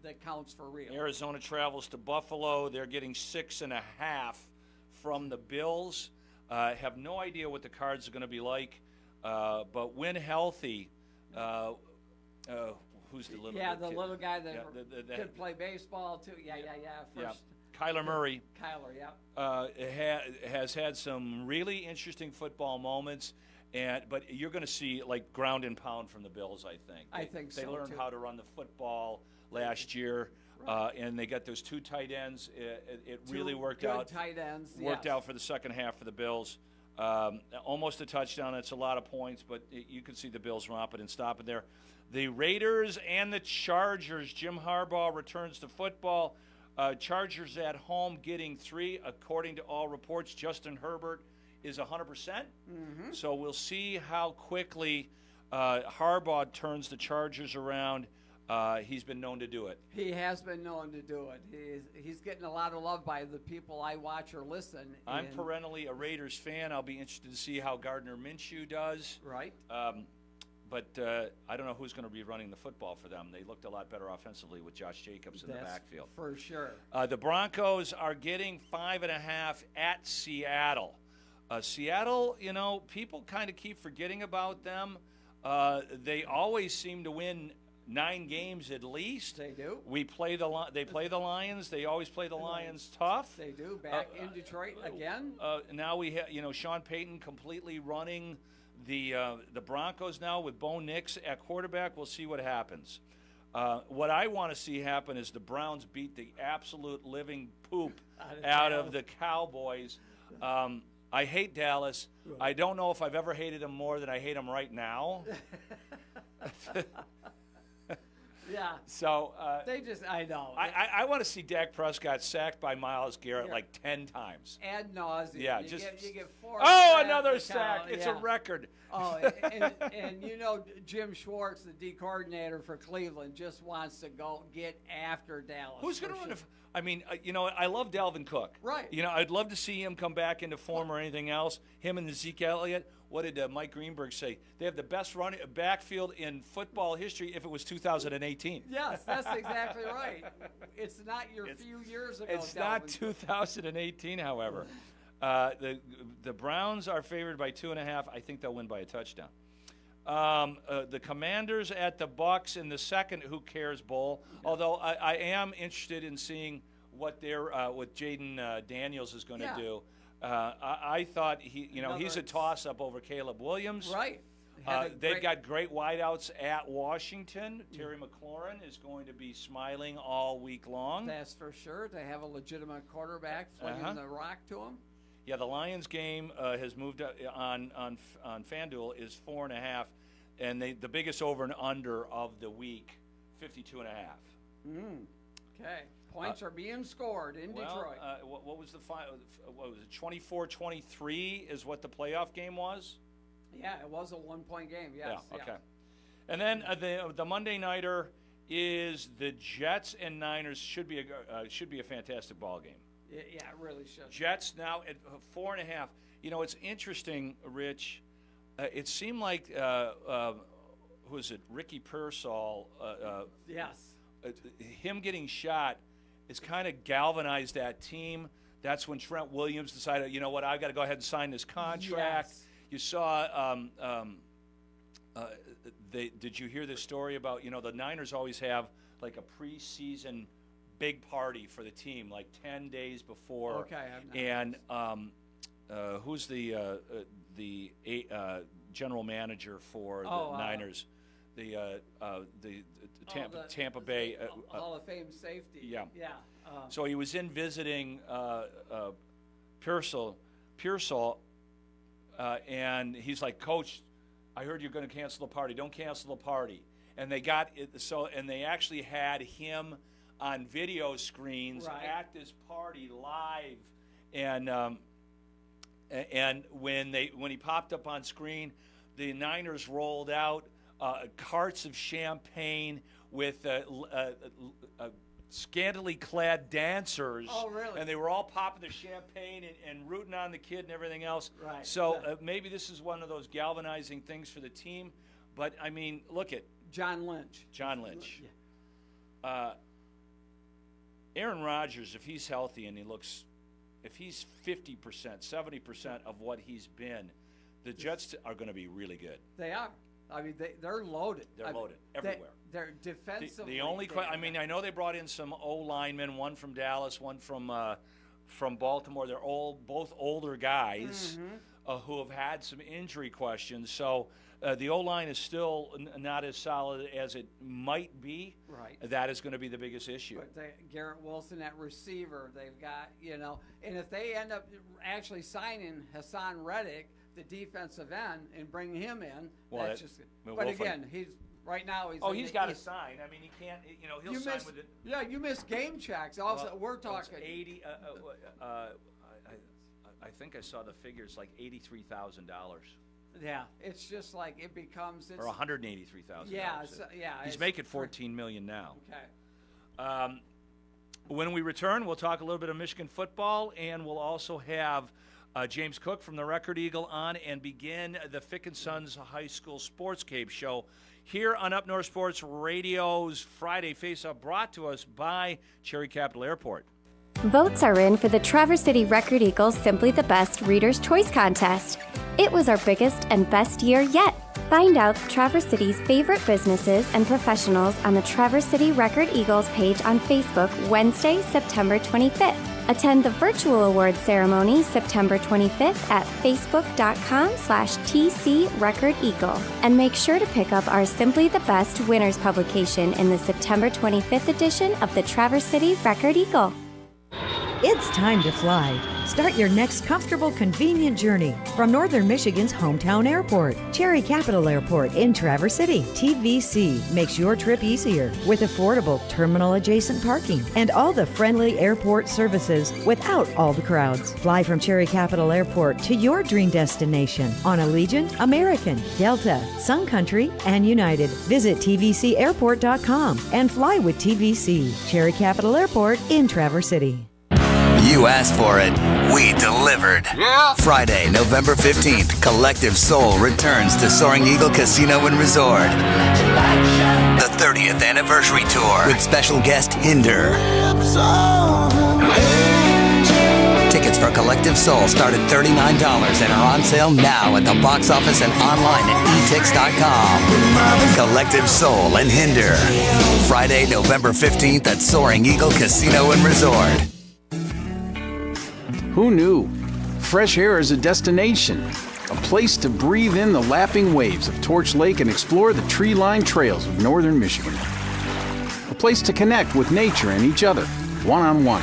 that counts for real. Arizona travels to Buffalo. They're getting 6.5 from the Bills. Have no idea what the Cards are going to be like, but when healthy. Who's the little the kid? little guy that could play baseball too. First. Kyler Murray. Kyler, has had some really interesting football moments, but you're going to see like ground and pound from the Bills. I think. I think they so, learned too. how to run the football last year, and they got those 2 tight ends. It really worked out. Tight ends. Worked out for the second half for the Bills. Almost a touchdown. That's a lot of points, but you can see the Bills romping and stopping there. The Raiders and the Chargers. Jim Harbaugh returns to football. Chargers at home getting 3. According to all reports, Justin Herbert is 100%. Mm-hmm. So we'll see how quickly Harbaugh turns the Chargers around. He's been known to do it. He has been known to do it. He's getting a lot of love by the people I watch or listen. I'm perennially a Raiders fan. I'll be interested to see how Gardner Minshew does. Right. But I don't know who's going to be running the football for them. They looked a lot better offensively with Josh Jacobs in the backfield. For sure. The Broncos are getting 5.5 at Seattle. Seattle, people kind of keep forgetting about them. They always seem to win 9 games at least. They do. They play the Lions. They always play the Lions tough. They do. Back in Detroit again. Now we have Sean Payton completely running the Broncos now with Bo Nix at quarterback. We'll see what happens. What I want to see happen is the Browns beat the absolute living poop out of the Cowboys. I hate Dallas. I don't know if I've ever hated them more than I hate them right now. Yeah. So I know. I want to see Dak Prescott sacked by Myles Garrett like 10 times. Ad nauseum. Yeah, you get 4. Another sack. It's a record. And Jim Schwartz, the D coordinator for Cleveland, just wants to go get after Dallas. Who's going to run? I love Dalvin Cook. Right. I'd love to see him come back into form or anything else. Him and Zeke Elliott. what did Mike Greenberg say? They have the best running backfield in football history if it was 2018. Yes, that's exactly right. It's not your few years ago. It's not 2018, however. The Browns are favored by 2.5. I think they'll win by a touchdown. The Commanders at the Bucks in the second Who Cares Bowl. Although I am interested in seeing what Jaden Daniels is going to do. I thought he's a toss-up over Caleb Williams. Right. They've got great wideouts at Washington. Terry McLaurin is going to be smiling all week long. That's for sure. To have a legitimate quarterback flinging the rock to him. Yeah, the Lions game has moved up on FanDuel is 4.5, and the biggest over and under of the week, 52.5. Okay. Points are being scored in Detroit. What was the final? What was it? 24-23 is what the playoff game was. Yeah, it was a 1-point game. Yes. Yeah. Okay. And then the Monday nighter is the Jets and Niners. Should be a fantastic ball game. Yeah, it really should. Jets now at 4.5. It's interesting, Rich. It seemed like who is it? Ricky Pearsall. Yes. Him getting shot has kind of galvanized that team. That's when Trent Williams decided, you know what, I've got to go ahead and sign this contract. Yes. You saw, did you hear this story about, the Niners always have like a preseason big party for the team, like 10 days before. Okay, I've not. And who's the general manager for the Niners? The Tampa Bay Hall of Fame safety. Yeah. Yeah. So he was in visiting Pearsall, and he's like, Coach, I heard you're going to cancel the party. Don't cancel the party. And they got it, and they actually had him on video screens at this party live, and when he popped up on screen, the Niners rolled out carts of champagne with scantily clad dancers. Oh, really? And they were all popping the champagne and rooting on the kid and everything else. Right. So maybe this is one of those galvanizing things for the team. But, I mean, look at John Lynch. Yeah. Aaron Rodgers, if he's healthy and if he's 50%, 70% of what he's been, the Jets are going to be really good. They are. I mean, they're loaded. They're loaded everywhere. They're defensively. The only I mean, I know they brought in some O-linemen, one from Dallas, one from Baltimore. They're both older guys who have had some injury questions. So the O-line is still not as solid as it might be. Right. That is going to be the biggest issue. But Garrett Wilson at receiver, they've got, and if they end up actually signing Hassan Reddick, the defensive end, and bring him in, that's just. But again, he's right now. He's got to sign. I mean, he can't. He'll sign with it. Yeah, you miss game checks. Also, we're talking 80. I think I saw the figures like $83,000. Yeah, it's just like it becomes. Or $183,000. Yeah, he's making $14 million now. Okay. When we return, we'll talk a little bit of Michigan football, and we'll also have James Cook from the Record Eagle on and begin the Fick & Sons High School Sportscape show here on Up North Sports Radio's Friday Faceoff, brought to us by Cherry Capital Airport. Votes are in for the Traverse City Record Eagles Simply the Best Reader's Choice Contest. It was our biggest and best year yet. Find out Traverse City's favorite businesses and professionals on the Traverse City Record Eagles page on Facebook Wednesday, September 25th. Attend the virtual awards ceremony September 25th at facebook.com/TC Record Eagle. And make sure to pick up our Simply the Best Winners publication in the September 25th edition of the Traverse City Record Eagle. It's time to fly. Start your next comfortable, convenient journey from Northern Michigan's hometown airport, Cherry Capital Airport in Traverse City. TVC makes your trip easier with affordable terminal-adjacent parking and all the friendly airport services without all the crowds. Fly from Cherry Capital Airport to your dream destination on Allegiant, American, Delta, Sun Country, and United. Visit tvcairport.com and fly with TVC. Cherry Capital Airport in Traverse City. You asked for it. We delivered. Yeah. Friday, November 15th, Collective Soul returns to Soaring Eagle Casino and Resort. The 30th anniversary tour with special guest Hinder. Tickets for Collective Soul start at $39 and are on sale now at the box office and online at etix.com. Collective Soul and Hinder. Friday, November 15th at Soaring Eagle Casino and Resort. Who knew? Fresh air is a destination, a place to breathe in the lapping waves of Torch Lake and explore the tree-lined trails of northern Michigan. A place to connect with nature and each other, one-on-one,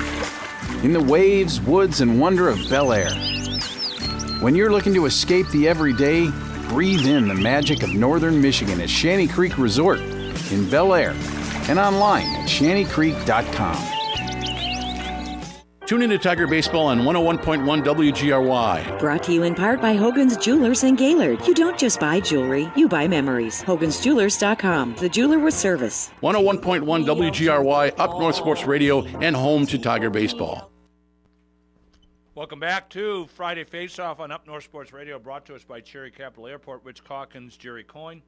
in the waves, woods, and wonder of Bel Air. When you're looking to escape the everyday, breathe in the magic of northern Michigan at Shanty Creek Resort in Bel Air and online at shantycreek.com. Tune in to Tiger Baseball on 101.1 WGRY. Brought to you in part by Hogan's Jewelers in Gaylord. You don't just buy jewelry, you buy memories. Hogan'sJewelers.com, the jeweler with service. 101.1 WGRY, Up North Sports Radio, and home to Tiger Baseball. Welcome back to Friday Faceoff on Up North Sports Radio, brought to us by Cherry Capital Airport. Rich Calkins, Jerry Coyne.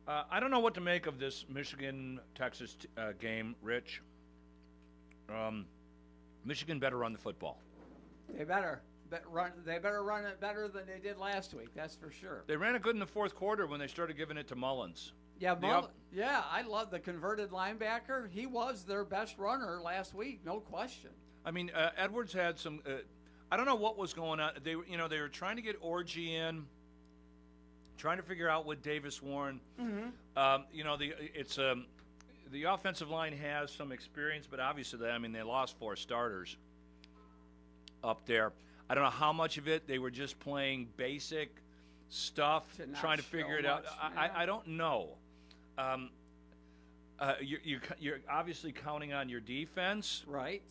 I don't know what to make of this Michigan-Texas game, Rich. Michigan better run the football. They better run it better than they did last week. That's for sure. They ran it good in the fourth quarter when they started giving it to Mullins. Yeah, I love the converted linebacker. He was their best runner last week, no question. I mean, Edwards had some. I don't know what was going on. They were trying to get Orji in, trying to figure out what Davis Warren. Mm-hmm. The offensive line has some experience, but obviously, they lost 4 starters up there. I don't know how much of it they were just playing basic stuff, trying to figure it out. I don't know. You're obviously counting on your defense, right?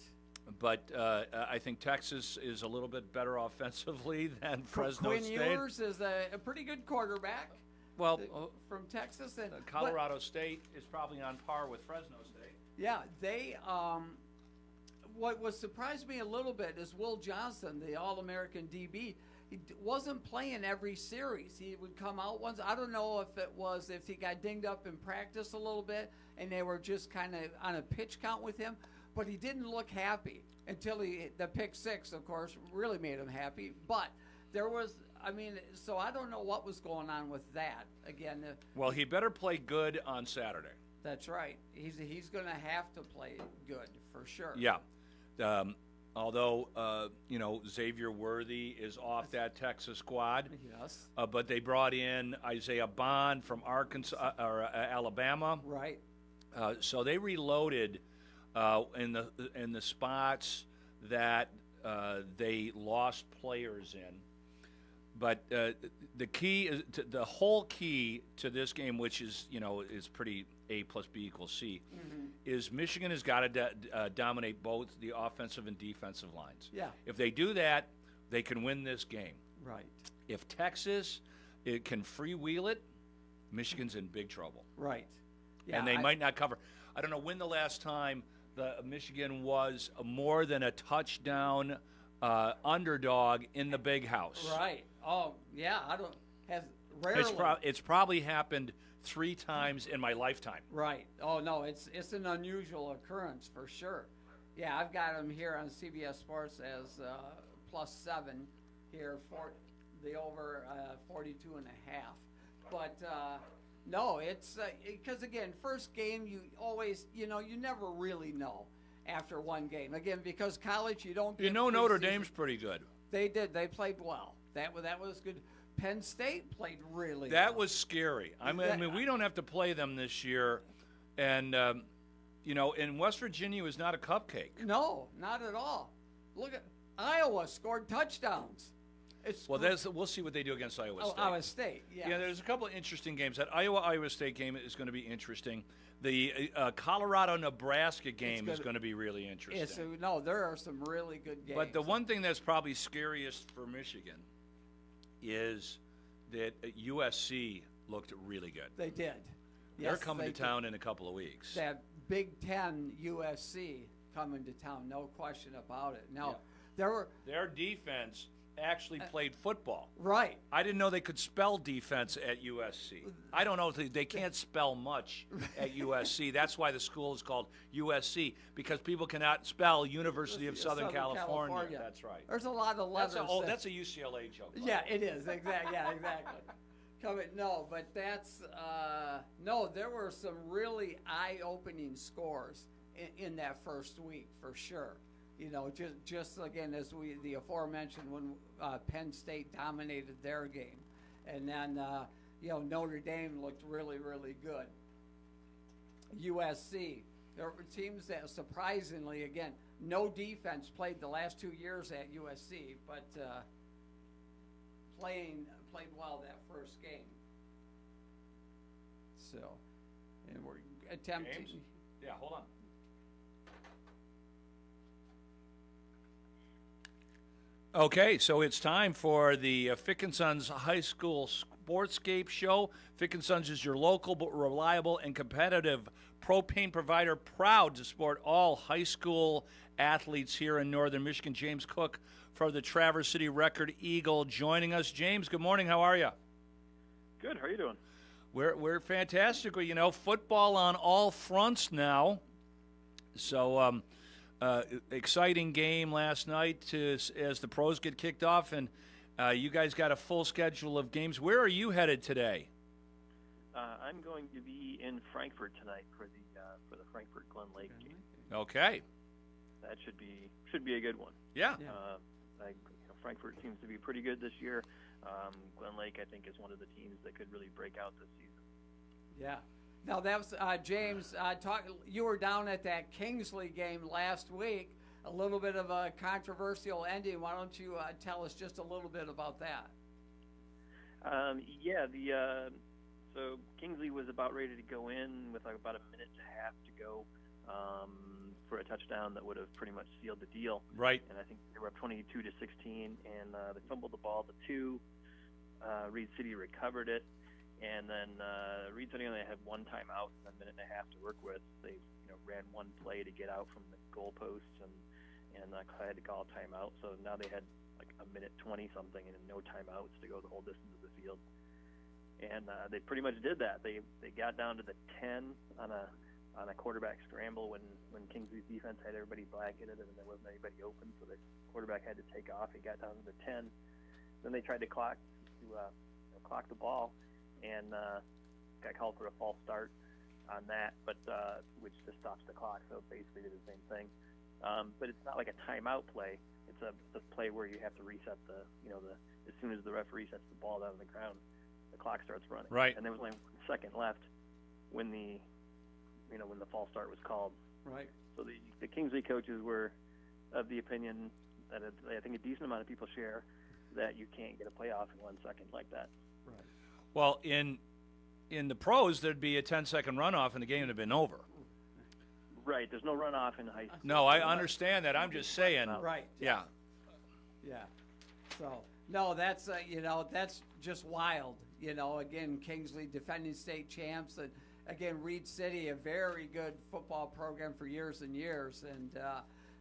But I think Texas is a little bit better offensively than Fresno Quinn State. Ewers is a pretty good quarterback. Well, from Texas, and Colorado State is probably on par with Fresno State. Yeah, they. What surprised me a little bit is Will Johnson, the All-American DB. He wasn't playing every series. He would come out once. I don't know if he got dinged up in practice a little bit, and they were just kind of on a pitch count with him. But he didn't look happy until the pick 6, of course, really made him happy. But there was. So I don't know what was going on with that. Again, well, he better play good on Saturday. That's right. He's going to have to play good for sure. Yeah. Although Xavier Worthy is off that Texas squad. Yes. But they brought in Isaiah Bond from Arkansas or Alabama. Right. So they reloaded in the spots that they lost players in. But the key is the whole key to this game, which is pretty A plus B equals C, is Michigan has got to dominate both the offensive and defensive lines. Yeah. If they do that, they can win this game. Right. If Texas can freewheel it, Michigan's in big trouble. Right. Yeah, and they might not cover. I don't know when the last time the Michigan was more than a touchdown underdog in the Big House. Right. Oh, yeah. Rarely. It's probably happened 3 times in my lifetime. Right. Oh, no, it's an unusual occurrence for sure. Yeah, I've got them here on CBS Sports as +7 here for the over 42.5. But no, it's because again, first game you always you never really know after one game. Again, because college you don't. Notre Dame's pretty good. They did. They played well. That was good. Penn State played really That well. was scary. I mean, we don't have to play them this year. And, and West Virginia is not a cupcake. No, not at all. Look at Iowa scored touchdowns. We'll see what they do against Iowa State. Iowa State, yeah. Yeah, there's a couple of interesting games. That Iowa State game is going to be interesting. The Colorado-Nebraska game is going to be really interesting. There are some really good games. But the one thing that's probably scariest for Michigan is that USC looked really good. They did. They're coming to town in a couple of weeks. That Big Ten USC. coming to town, no question about it. Now, there were Their defense actually played football. right. I didn't know they could spell defense at USC. I don't know if they can't spell much at USC. That's why the school is called USC, because people cannot spell University of Southern California. That's right. There's a lot of letters. That's a UCLA joke. Yeah, it is. Exactly. Yeah, exactly. No, but that's no. There were some really eye-opening scores in that first week for sure. You know, just again as the aforementioned when Penn State dominated their game, and then Notre Dame looked really good. USC, there were teams that surprisingly again no defense played the last 2 years at USC, but played well that first game. So, and we're attempting. James? Yeah, hold on. Okay, so it's time for the Fick & Sons High School Sportscape Show. Fick & Sons is your local but reliable and competitive propane provider, proud to support all high school athletes here in Northern Michigan. James Cook for the Traverse City Record Eagle joining us. James, good morning. How are you? Good. How are you doing? We're fantastic. Football on all fronts now. So, exciting game last night as the pros get kicked off, and you guys got a full schedule of games. Where are you headed today? I'm going to be in Frankfort tonight for the Frankfort Glen Lake game. Okay. That should be a good one. Yeah. Frankfort seems to be pretty good this year. Glen Lake, I think, is one of the teams that could really break out this season. Yeah. Now, that was James. You were down at that Kingsley game last week. A little bit of a controversial ending. Why don't you tell us just a little bit about that? So Kingsley was about ready to go in with about a minute and a half to go for a touchdown that would have pretty much sealed the deal. Right. And I think they were up 22-16, and they fumbled the ball to 2. Reed City recovered it. And then Reed City only had one timeout and a minute and a half to work with. They ran one play to get out from the goalposts and had to call a timeout. So now they had like a minute 20 something and no timeouts to go the whole distance of the field. And they pretty much did that. They got down to the 10 on a quarterback scramble when Kingsley's defense had everybody blanketed and there wasn't anybody open, so the quarterback had to take off. He got down to the 10. Then they tried to clock the ball. And got called for a false start on that, but which just stops the clock. So basically, did the same thing. But it's not like a timeout play. It's a play where you have to reset as soon as the referee sets the ball down on the ground, the clock starts running. Right. And there was only 1 second left when the false start was called. Right. So the Kingsley coaches were of the opinion that I think a decent amount of people share that you can't get a playoff in 1 second like that. Right. Well, in the pros, there'd be a 10-second runoff, and the game would have been over. Right. There's no runoff in high school. No, I understand that. I'm just saying. Right. Yeah. Yeah. So no, that's that's just wild. Again, Kingsley defending state champs, and again Reed City, a very good football program for years and years, and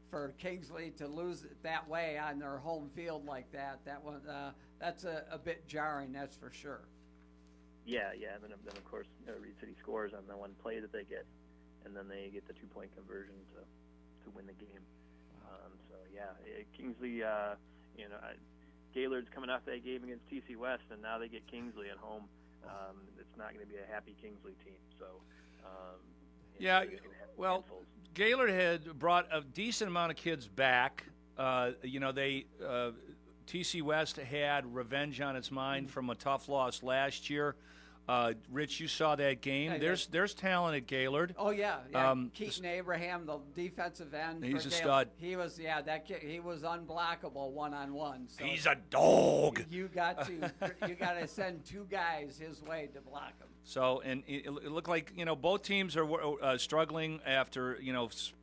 for Kingsley to lose it that way on their home field like that one that's a bit jarring. That's for sure. Yeah, and then of course Reed City scores on the one play that they get, and then they get the 2-point conversion to win the game. Kingsley, Gaylord's coming off that game against TC West, and now they get Kingsley at home. It's not going to be a happy Kingsley team. So Gaylord had brought a decent amount of kids back. TC West had revenge on its mind from a tough loss last year. Rich, you saw that game. Yeah, there's talent at Gaylord. Oh yeah. Keaton Abraham, the defensive end. He's a stud. He was that kid. He was unblockable one-on-one. So he's a dog. You got to send 2 guys his way to block him. So and it looked like both teams are struggling after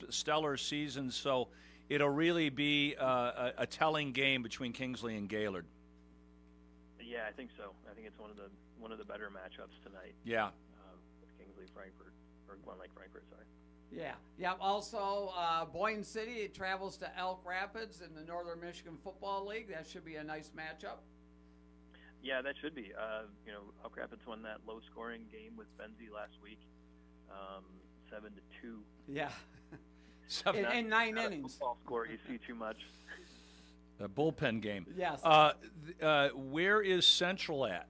stellar seasons. So it'll really be a telling game between Kingsley and Gaylord. Yeah, I think so. I think it's one of the better matchups tonight. Yeah. With Kingsley Frankfort or Glen Lake Frankfort. Sorry. Yeah. Yep. Also, Boyne City travels to Elk Rapids in the Northern Michigan Football League. That should be a nice matchup. Yeah, that should be. Elk Rapids won that low-scoring game with Benzie last week, 7-2. Yeah. in 9 innings. Football score you see too much. A bullpen game. Yes. Where is Central at?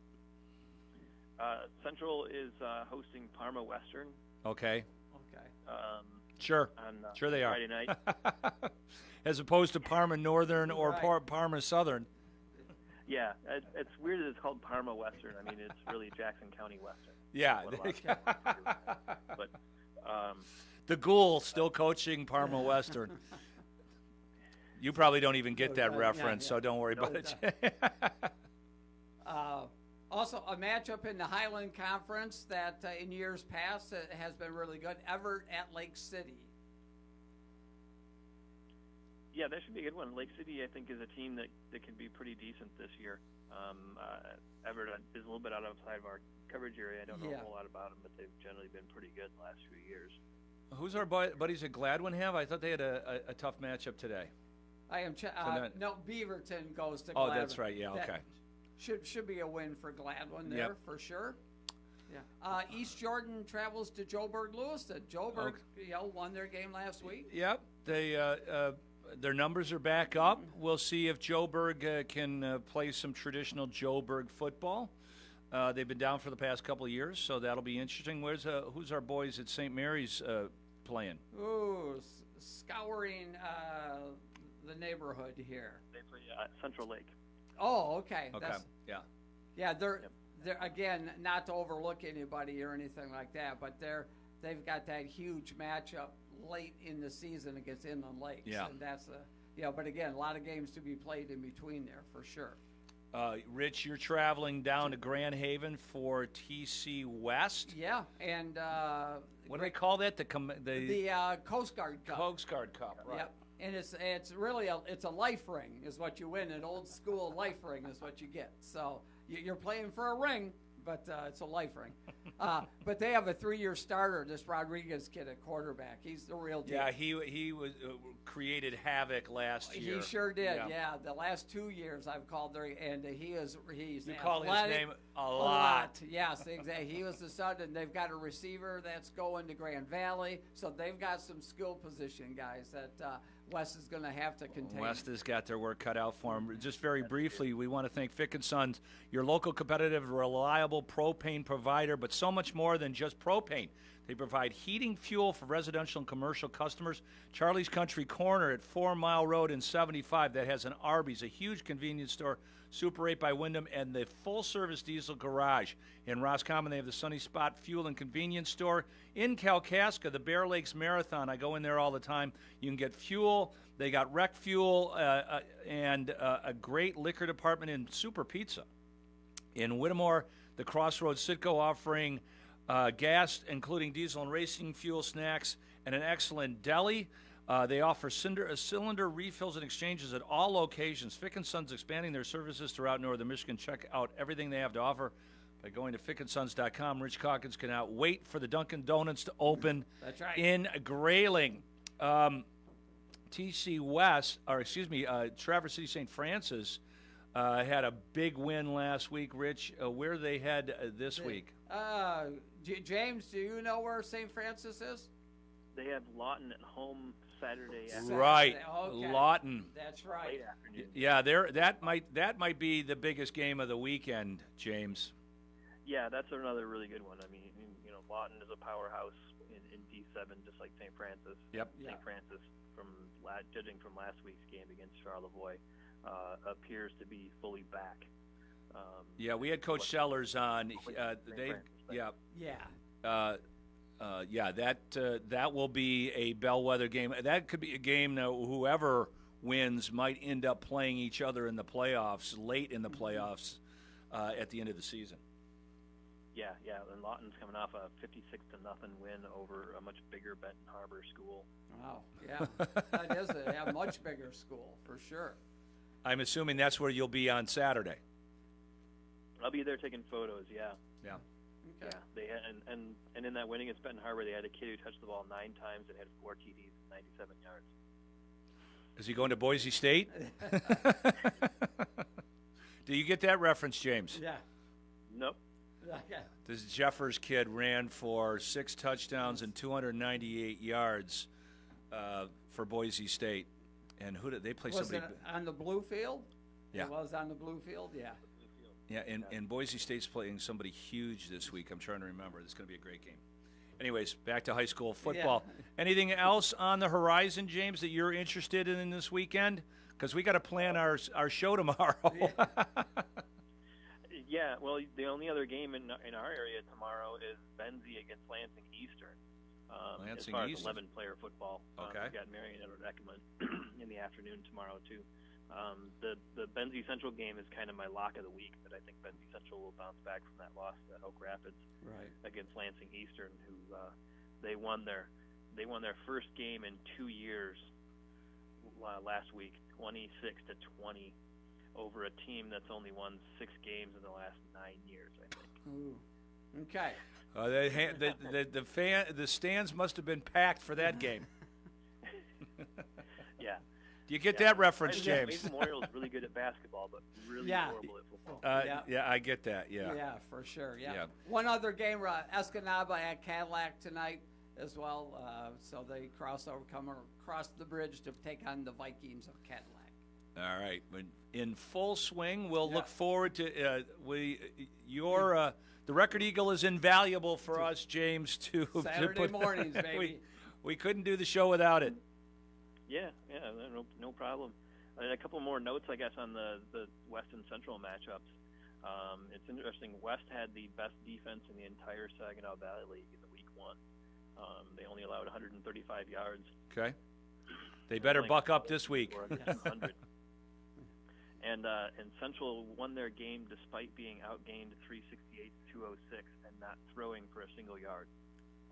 Central is hosting Parma Western. Okay. Sure. On sure they Friday are. night. As opposed to Parma Northern or Right. Parma Southern. Yeah, it's weird that it's called Parma Western. I mean, it's really Jackson County Western. Yeah. What a lot of people do. But the Ghoul still coaching Parma Western. You probably don't even get that reference, so don't worry about it. Also, a matchup in the Highland Conference that in years past has been really good. Everett at Lake City. Yeah, that should be a good one. Lake City, I think, is a team that can be pretty decent this year. Everett is a little bit outside of our coverage area. I don't know a whole lot about them, but they've generally been pretty good the last few years. Who's our buddies at Gladwin have? I thought they had a tough matchup today. I am. No, Beaverton goes to Gladwin. Oh, that's right. Yeah, okay. Should be a win for Gladwin there for sure. Yeah. East Jordan travels to Joburg Lewiston. Joburg, won their game last week. Yep. They their numbers are back up. We'll see if Joburg can play some traditional Joburg football. They've been down for the past couple of years, so that'll be interesting. Who's our boys at St. Mary's playing? Ooh, scouring the neighborhood here. They play Central Lake. Oh, okay. Okay. Yeah, they're again, not to overlook anybody or anything like that, but they've got that huge matchup late in the season against Inland Lakes. Yeah. And that's but again, a lot of games to be played in between there for sure. Rich, you're traveling down to Grand Haven for TC West. Yeah, and what do they call that? The Coast Guard Cup. Coast Guard Cup, right? Yep. And it's really a life ring is what you win. An old school life ring is what you get. So you're playing for a ring, but it's a life ring. But they have a 3-year starter, this Rodriguez kid at quarterback. He's the real deal. Yeah, he was created havoc last year. He sure did. Yeah, the last 2 years I've called there, and he's you call his name a lot. Yes, exactly. He was the son, and they've got a receiver that's going to Grand Valley, so they've got some skill position guys that West is going to have to contain. West has got their work cut out for them. Just very briefly, we want to thank Fick & Sons, your local, competitive, reliable propane provider, but so much more than just propane. They provide heating fuel for residential and commercial customers. Charlie's Country Corner at 4 Mile Road in 75 that has an Arby's, a huge convenience store, Super 8 by Wyndham, and the full-service diesel garage. In Roscommon, they have the Sunny Spot Fuel and Convenience Store. In Kalkaska, the Bear Lakes Marathon. I go in there all the time. You can get fuel. They got rec fuel and a great liquor department and super pizza. In Whittemore, the Crossroads Citgo offering gas, including diesel and racing fuel, snacks, and an excellent deli. They offer cylinder refills and exchanges at all locations. Fick & Sons expanding their services throughout northern Michigan. Check out everything they have to offer by going to fickandsons.com. Rich Calkins cannot wait for the Dunkin' Donuts to open That's right. in Grayling. TC West, Traverse City St. Francis had a big win last week. Rich, where they head this week? James, do you know where St. Francis is? They have Lawton at home Saturday afternoon. Right, Okay. Lawton. That's right. Late afternoon. Yeah, that might be the biggest game of the weekend, James. Yeah, that's another really good one. I mean, Lawton is a powerhouse in D7, just like St. Francis. Yep. St. Francis, judging from last week's game against Charlevoix, appears to be fully back. We had Coach Sellers on. That will be a bellwether game. That could be a game that whoever wins might end up playing each other in the playoffs, late in the playoffs, at the end of the season. Yeah, and Lawton's coming off a 56-0 win over a much bigger Benton Harbor school. Wow, yeah, that is a much bigger school for sure. I'm assuming that's where you'll be on Saturday. I'll be there taking photos. Yeah. Okay. Yeah, they had, and in that win against Benton Harbor, they had a kid who touched the ball 9 times and had 4 TDs, 97 yards. Is he going to Boise State? Do you get that reference, James? Yeah. Nope. Okay. This Jeffers kid ran for 6 touchdowns and 298 yards for Boise State. And who did they play? Was somebody it on the blue field? Yeah. It was on the blue field? Yeah. Yeah, and Boise State's playing somebody huge this week. I'm trying to remember. It's going to be a great game. Anyways, back to high school football. Yeah. Anything else on the horizon, James, that you're interested in this weekend? Because we got to plan our show tomorrow. Yeah, well, the only other game in our area tomorrow is Benzie against Lansing Eastern. Lansing as far Eastern. as 11-player football. Okay. We've got Marion Edward Eckerman in the afternoon tomorrow, too. The Benzie Central game is kind of my lock of the week, but I think Benzie Central will bounce back from that loss to Oak Rapids against Lansing Eastern, who they won their first game in 2 years last week, 26-20, over a team that's only won 6 games in the last 9 years, I think. Ooh. Okay. The stands must have been packed for that game. Yeah. Do you get that reference, James? Mason Memorial is really good at basketball, but really horrible at football. Yeah, I get that. Yeah. Yeah, for sure. Yeah. Yeah. One other game, Escanaba at Cadillac tonight as well. So they come across the bridge to take on the Vikings of Cadillac. All right. In full swing, we'll look forward to the Record Eagle is invaluable for us, James. Saturday mornings, baby. We couldn't do the show without it. Yeah, no problem. And a couple more notes, I guess, on the West and Central matchups. It's interesting. West had the best defense in the entire Saginaw Valley League in the week 1. They only allowed 135 yards. Okay. They better buck up this week. And Central won their game despite being outgained 368-206 and not throwing for a single yard.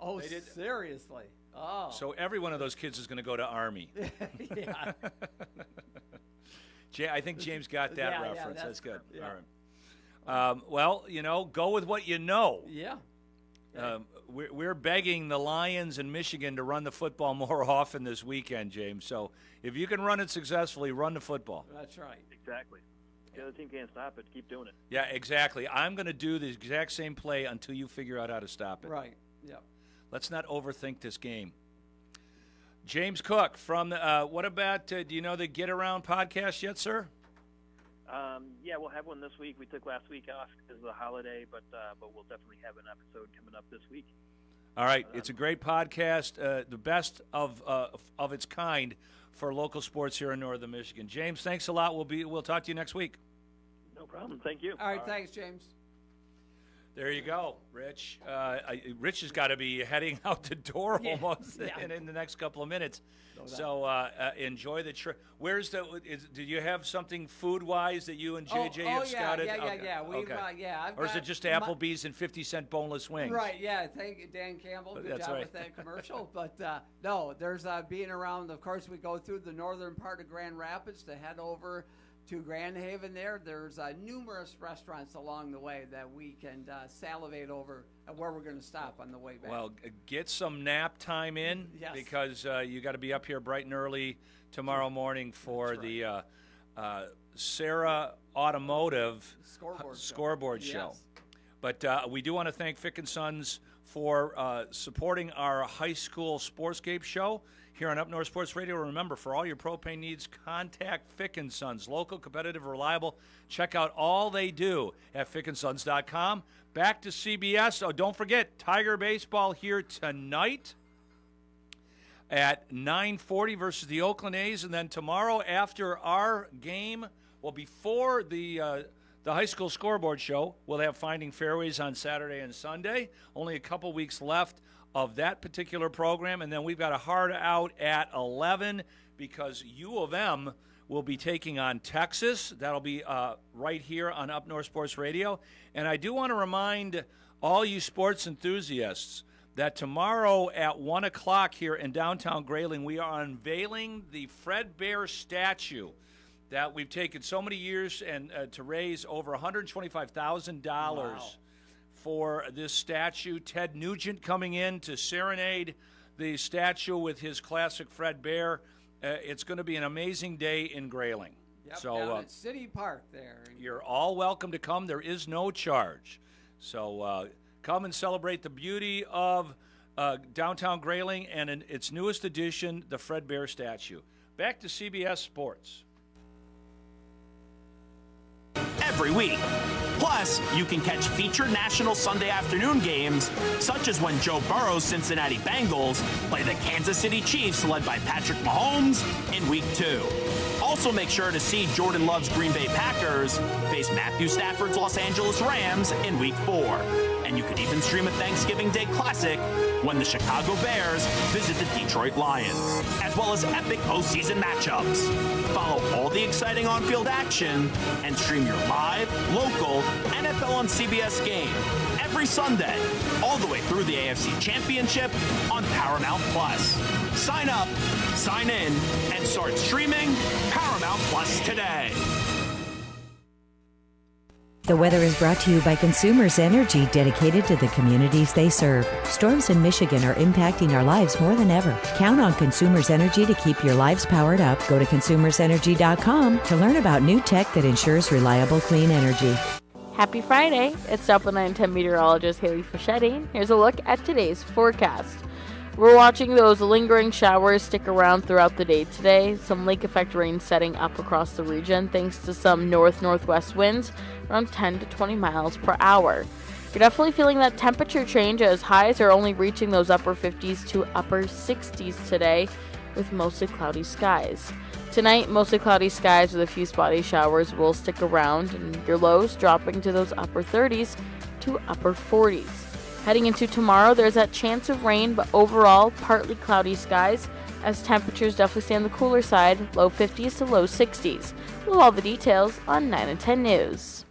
Oh, seriously? Oh. So every one of those kids is going to go to Army. Yeah. I think James got that reference. Yeah, that's good. Yeah. All right. Well, go with what you know. Yeah. We're begging the Lions in Michigan to run the football more often this weekend, James. So if you can run it successfully, run the football. That's right. Exactly. The other team can't stop it. Keep doing it. Yeah, exactly. I'm going to do the exact same play until you figure out how to stop it. Right. Yep. Let's not overthink this game. James Cook from what about, do you know the Get Around podcast yet, sir? Yeah, we'll have one this week. We took last week off because of the holiday, but we'll definitely have an episode coming up this week. All right. It's a great podcast, the best of its kind for local sports here in Northern Michigan. James, thanks a lot. We'll talk to you next week. No problem. Thank you. All right. Thanks, James. There you go, Rich. Rich has got to be heading out the door almost in the next couple of minutes. So enjoy the trip. Do you have something food-wise that you and JJ have scouted? Yeah. Or is it just Applebee's and 50-cent boneless wings? Right, yeah. Thank you, Dan Campbell. Good job with that commercial. But, no, there's being around. Of course, we go through the northern part of Grand Rapids to head over to Grand Haven there. There's numerous restaurants along the way that we can salivate over where we're going to stop on the way back. Well, get some nap time in because you got to be up here bright and early tomorrow morning for the Sarah Automotive Scoreboard Show. But we do want to thank Fick & Sons for supporting our high school Sportscape show here on Up North Sports Radio. Remember, for all your propane needs, contact Fick & Sons. Local, competitive, reliable. Check out all they do at fickandsons.com. Back to CBS. Oh, don't forget, Tiger baseball here tonight at 9:40 versus the Oakland A's. And then tomorrow after our game, well, before the high school scoreboard show, we'll have Finding Fairways on Saturday and Sunday. Only a couple weeks left of that particular program, and then we've got a hard out at 11 because U of M will be taking on Texas. That'll be right here on Up North Sports Radio. And I do want to remind all you sports enthusiasts that tomorrow at 1 o'clock here in downtown Grayling, we are unveiling the Fred Bear statue that we've taken so many years and to raise over $125,000 for this statue. Ted Nugent coming in to serenade the statue with his classic Fred Bear. It's going to be an amazing day in Grayling. Yep, So down at City Park there. you're all welcome to come. There is no charge. So come and celebrate the beauty of downtown Grayling and in its newest addition, the Fred Bear statue. Back to CBS Sports. Every week. Plus, you can catch featured national Sunday afternoon games, such as when Joe Burrow's Cincinnati Bengals play the Kansas City Chiefs led by Patrick Mahomes in Week 2. Also make sure to see Jordan Love's Green Bay Packers face Matthew Stafford's Los Angeles Rams in Week 4. And you can even stream a Thanksgiving Day Classic when the Chicago Bears visit the Detroit Lions, as well as epic postseason matchups. Follow all the exciting on-field action and stream your live, local NFL on CBS game every Sunday, all the way through the AFC Championship on Paramount Plus. Sign up, sign in, and start streaming Paramount Plus today. The weather is brought to you by Consumers Energy, dedicated to the communities they serve. Storms in Michigan are impacting our lives more than ever. Count on Consumers Energy to keep your lives powered up. Go to consumersenergy.com to learn about new tech that ensures reliable, clean energy. Happy Friday. It's Double 910 meteorologist Haley Fischetti. Here's a look at today's forecast. We're watching those lingering showers stick around throughout the day today. Some lake effect rain setting up across the region thanks to some north-northwest winds around 10 to 20 miles per hour. You're definitely feeling that temperature change as highs are only reaching those upper 50s to upper 60s today with mostly cloudy skies. Tonight, mostly cloudy skies with a few spotty showers will stick around, and your lows dropping to those upper 30s to upper 40s. Heading into tomorrow, there's that chance of rain, but overall, partly cloudy skies as temperatures definitely stay on the cooler side, low 50s to low 60s. We'll have all the details on 9 and 10 News.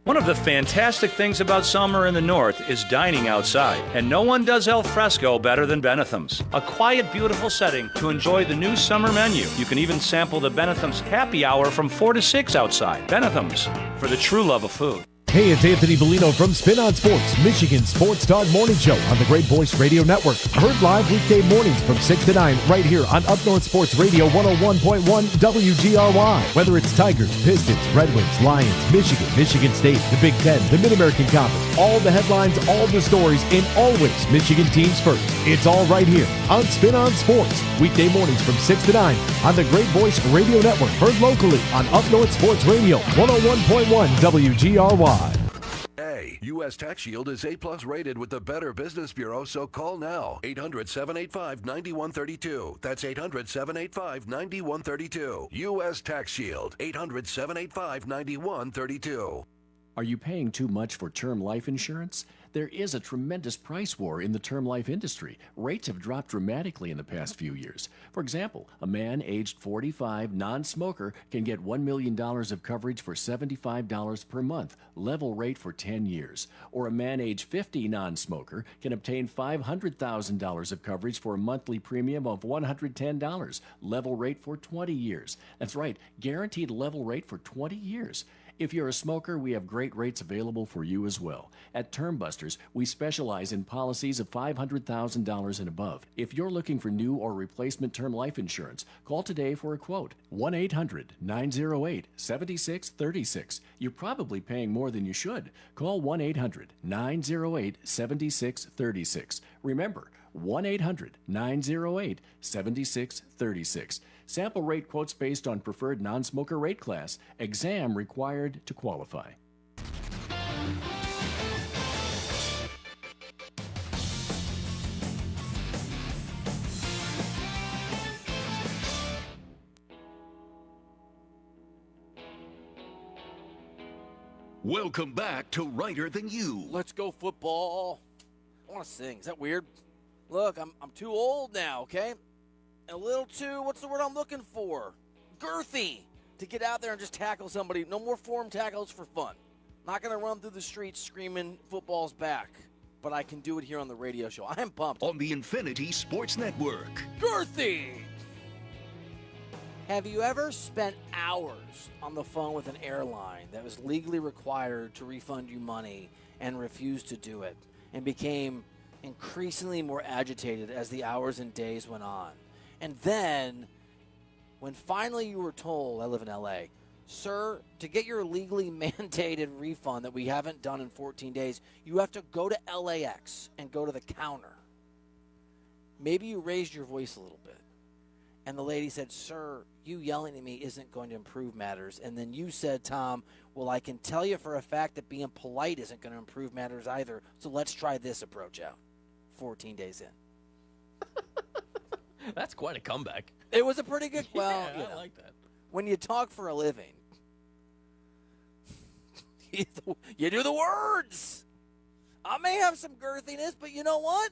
One of the fantastic things about summer in the north is dining outside, and no one does al fresco better than Benetham's. A quiet, beautiful setting to enjoy the new summer menu. You can even sample the Benetham's happy hour from 4 to 6 outside. Benetham's, for the true love of food. Hey, it's Anthony Bellino from Spin on Sports, Michigan Sports Start Morning Show on the Great Voice Radio Network. Heard live weekday mornings from 6 to 9 right here on Up North Sports Radio 101.1 WGRY. Whether it's Tigers, Pistons, Red Wings, Lions, Michigan State, the Big Ten, the Mid-American Conference, all the headlines, all the stories, and always Michigan teams first. It's all right here on Spin on Sports, weekday mornings from 6 to 9 on the Great Voice Radio Network. Heard locally on Up North Sports Radio 101.1 WGRY. Hey, U.S. Tax Shield is A-plus rated with the Better Business Bureau, so call now. 800-785-9132. That's 800-785-9132. U.S. Tax Shield. 800-785-9132. Are you paying too much for term life insurance? There is a tremendous price war in the term life industry. Rates have dropped dramatically in the past few years. For example, a man aged 45, non-smoker, can get $1 million of coverage for $75 per month, level rate for 10 years. Or a man aged 50, non-smoker, can obtain $500,000 of coverage for a monthly premium of $110, level rate for 20 years. That's right, guaranteed level rate for 20 years. If you're a smoker, we have great rates available for you as well. At Term Busters, we specialize in policies of $500,000 and above. If you're looking for new or replacement term life insurance, call today for a quote. 1-800-908-7636. You're probably paying more than you should. Call 1-800-908-7636. Remember, 1-800-908-7636. Sample rate quotes based on preferred non-smoker rate class. Exam required to qualify. Welcome back to Writer Than You. Let's go football. I want to sing. Is that weird? Look, I'm too old now, okay? And a little too, what's the word I'm looking for? Girthy. To get out there and just tackle somebody. No more form tackles for fun. Not going to run through the streets screaming football's back. But I can do it here on the radio show. I'm pumped. On the Infinity Sports Network. Girthy! Have you ever spent hours on the phone with an airline that was legally required to refund you money and refused to do it and became increasingly more agitated as the hours and days went on. And then, when finally you were told, I live in LA, sir, to get your legally mandated refund that we haven't done in 14 days, you have to go to LAX and go to the counter. Maybe you raised your voice a little bit. And the lady said, sir, you yelling at me isn't going to improve matters. And then you said, Tom, well, I can tell you for a fact that being polite isn't going to improve matters either. So let's try this approach out. 14 days in. That's quite a comeback. It was a pretty good, well, yeah, you I know, like that. when you talk for a living, you do the words. I may have some girthiness, but you know what?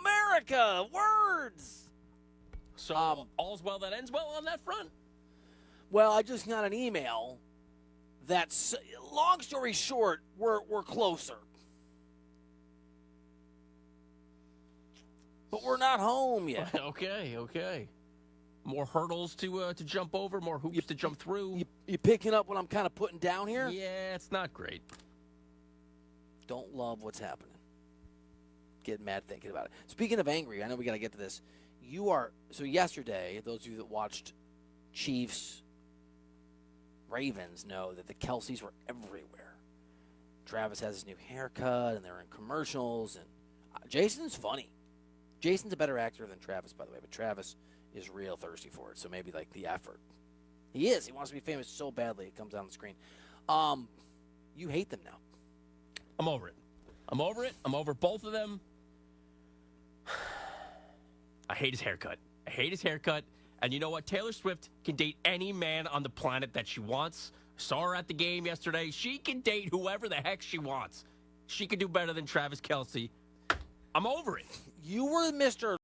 America, words. So all's well that ends well on that front. Well, I just got an email that's, long story short, we're closer. But we're not home yet. Okay. More hurdles to jump over, more hoops to jump through. You picking up what I'm kind of putting down here? Yeah, it's not great. Don't love what's happening. Get mad thinking about it. Speaking of angry, I know we got to get to this. So yesterday, those of you that watched Chiefs Ravens know that the Kelceys were everywhere. Travis has his new haircut, and they're in commercials, and Jason's funny. Jason's a better actor than Travis, by the way, but Travis is real thirsty for it, so maybe like the effort. He is. He wants to be famous so badly it comes on the screen. You hate them now. I'm over it. I'm over both of them. I hate his haircut. And you know what? Taylor Swift can date any man on the planet that she wants. Saw her at the game yesterday. She can date whoever the heck she wants. She can do better than Travis Kelce. I'm over it. You were Mr.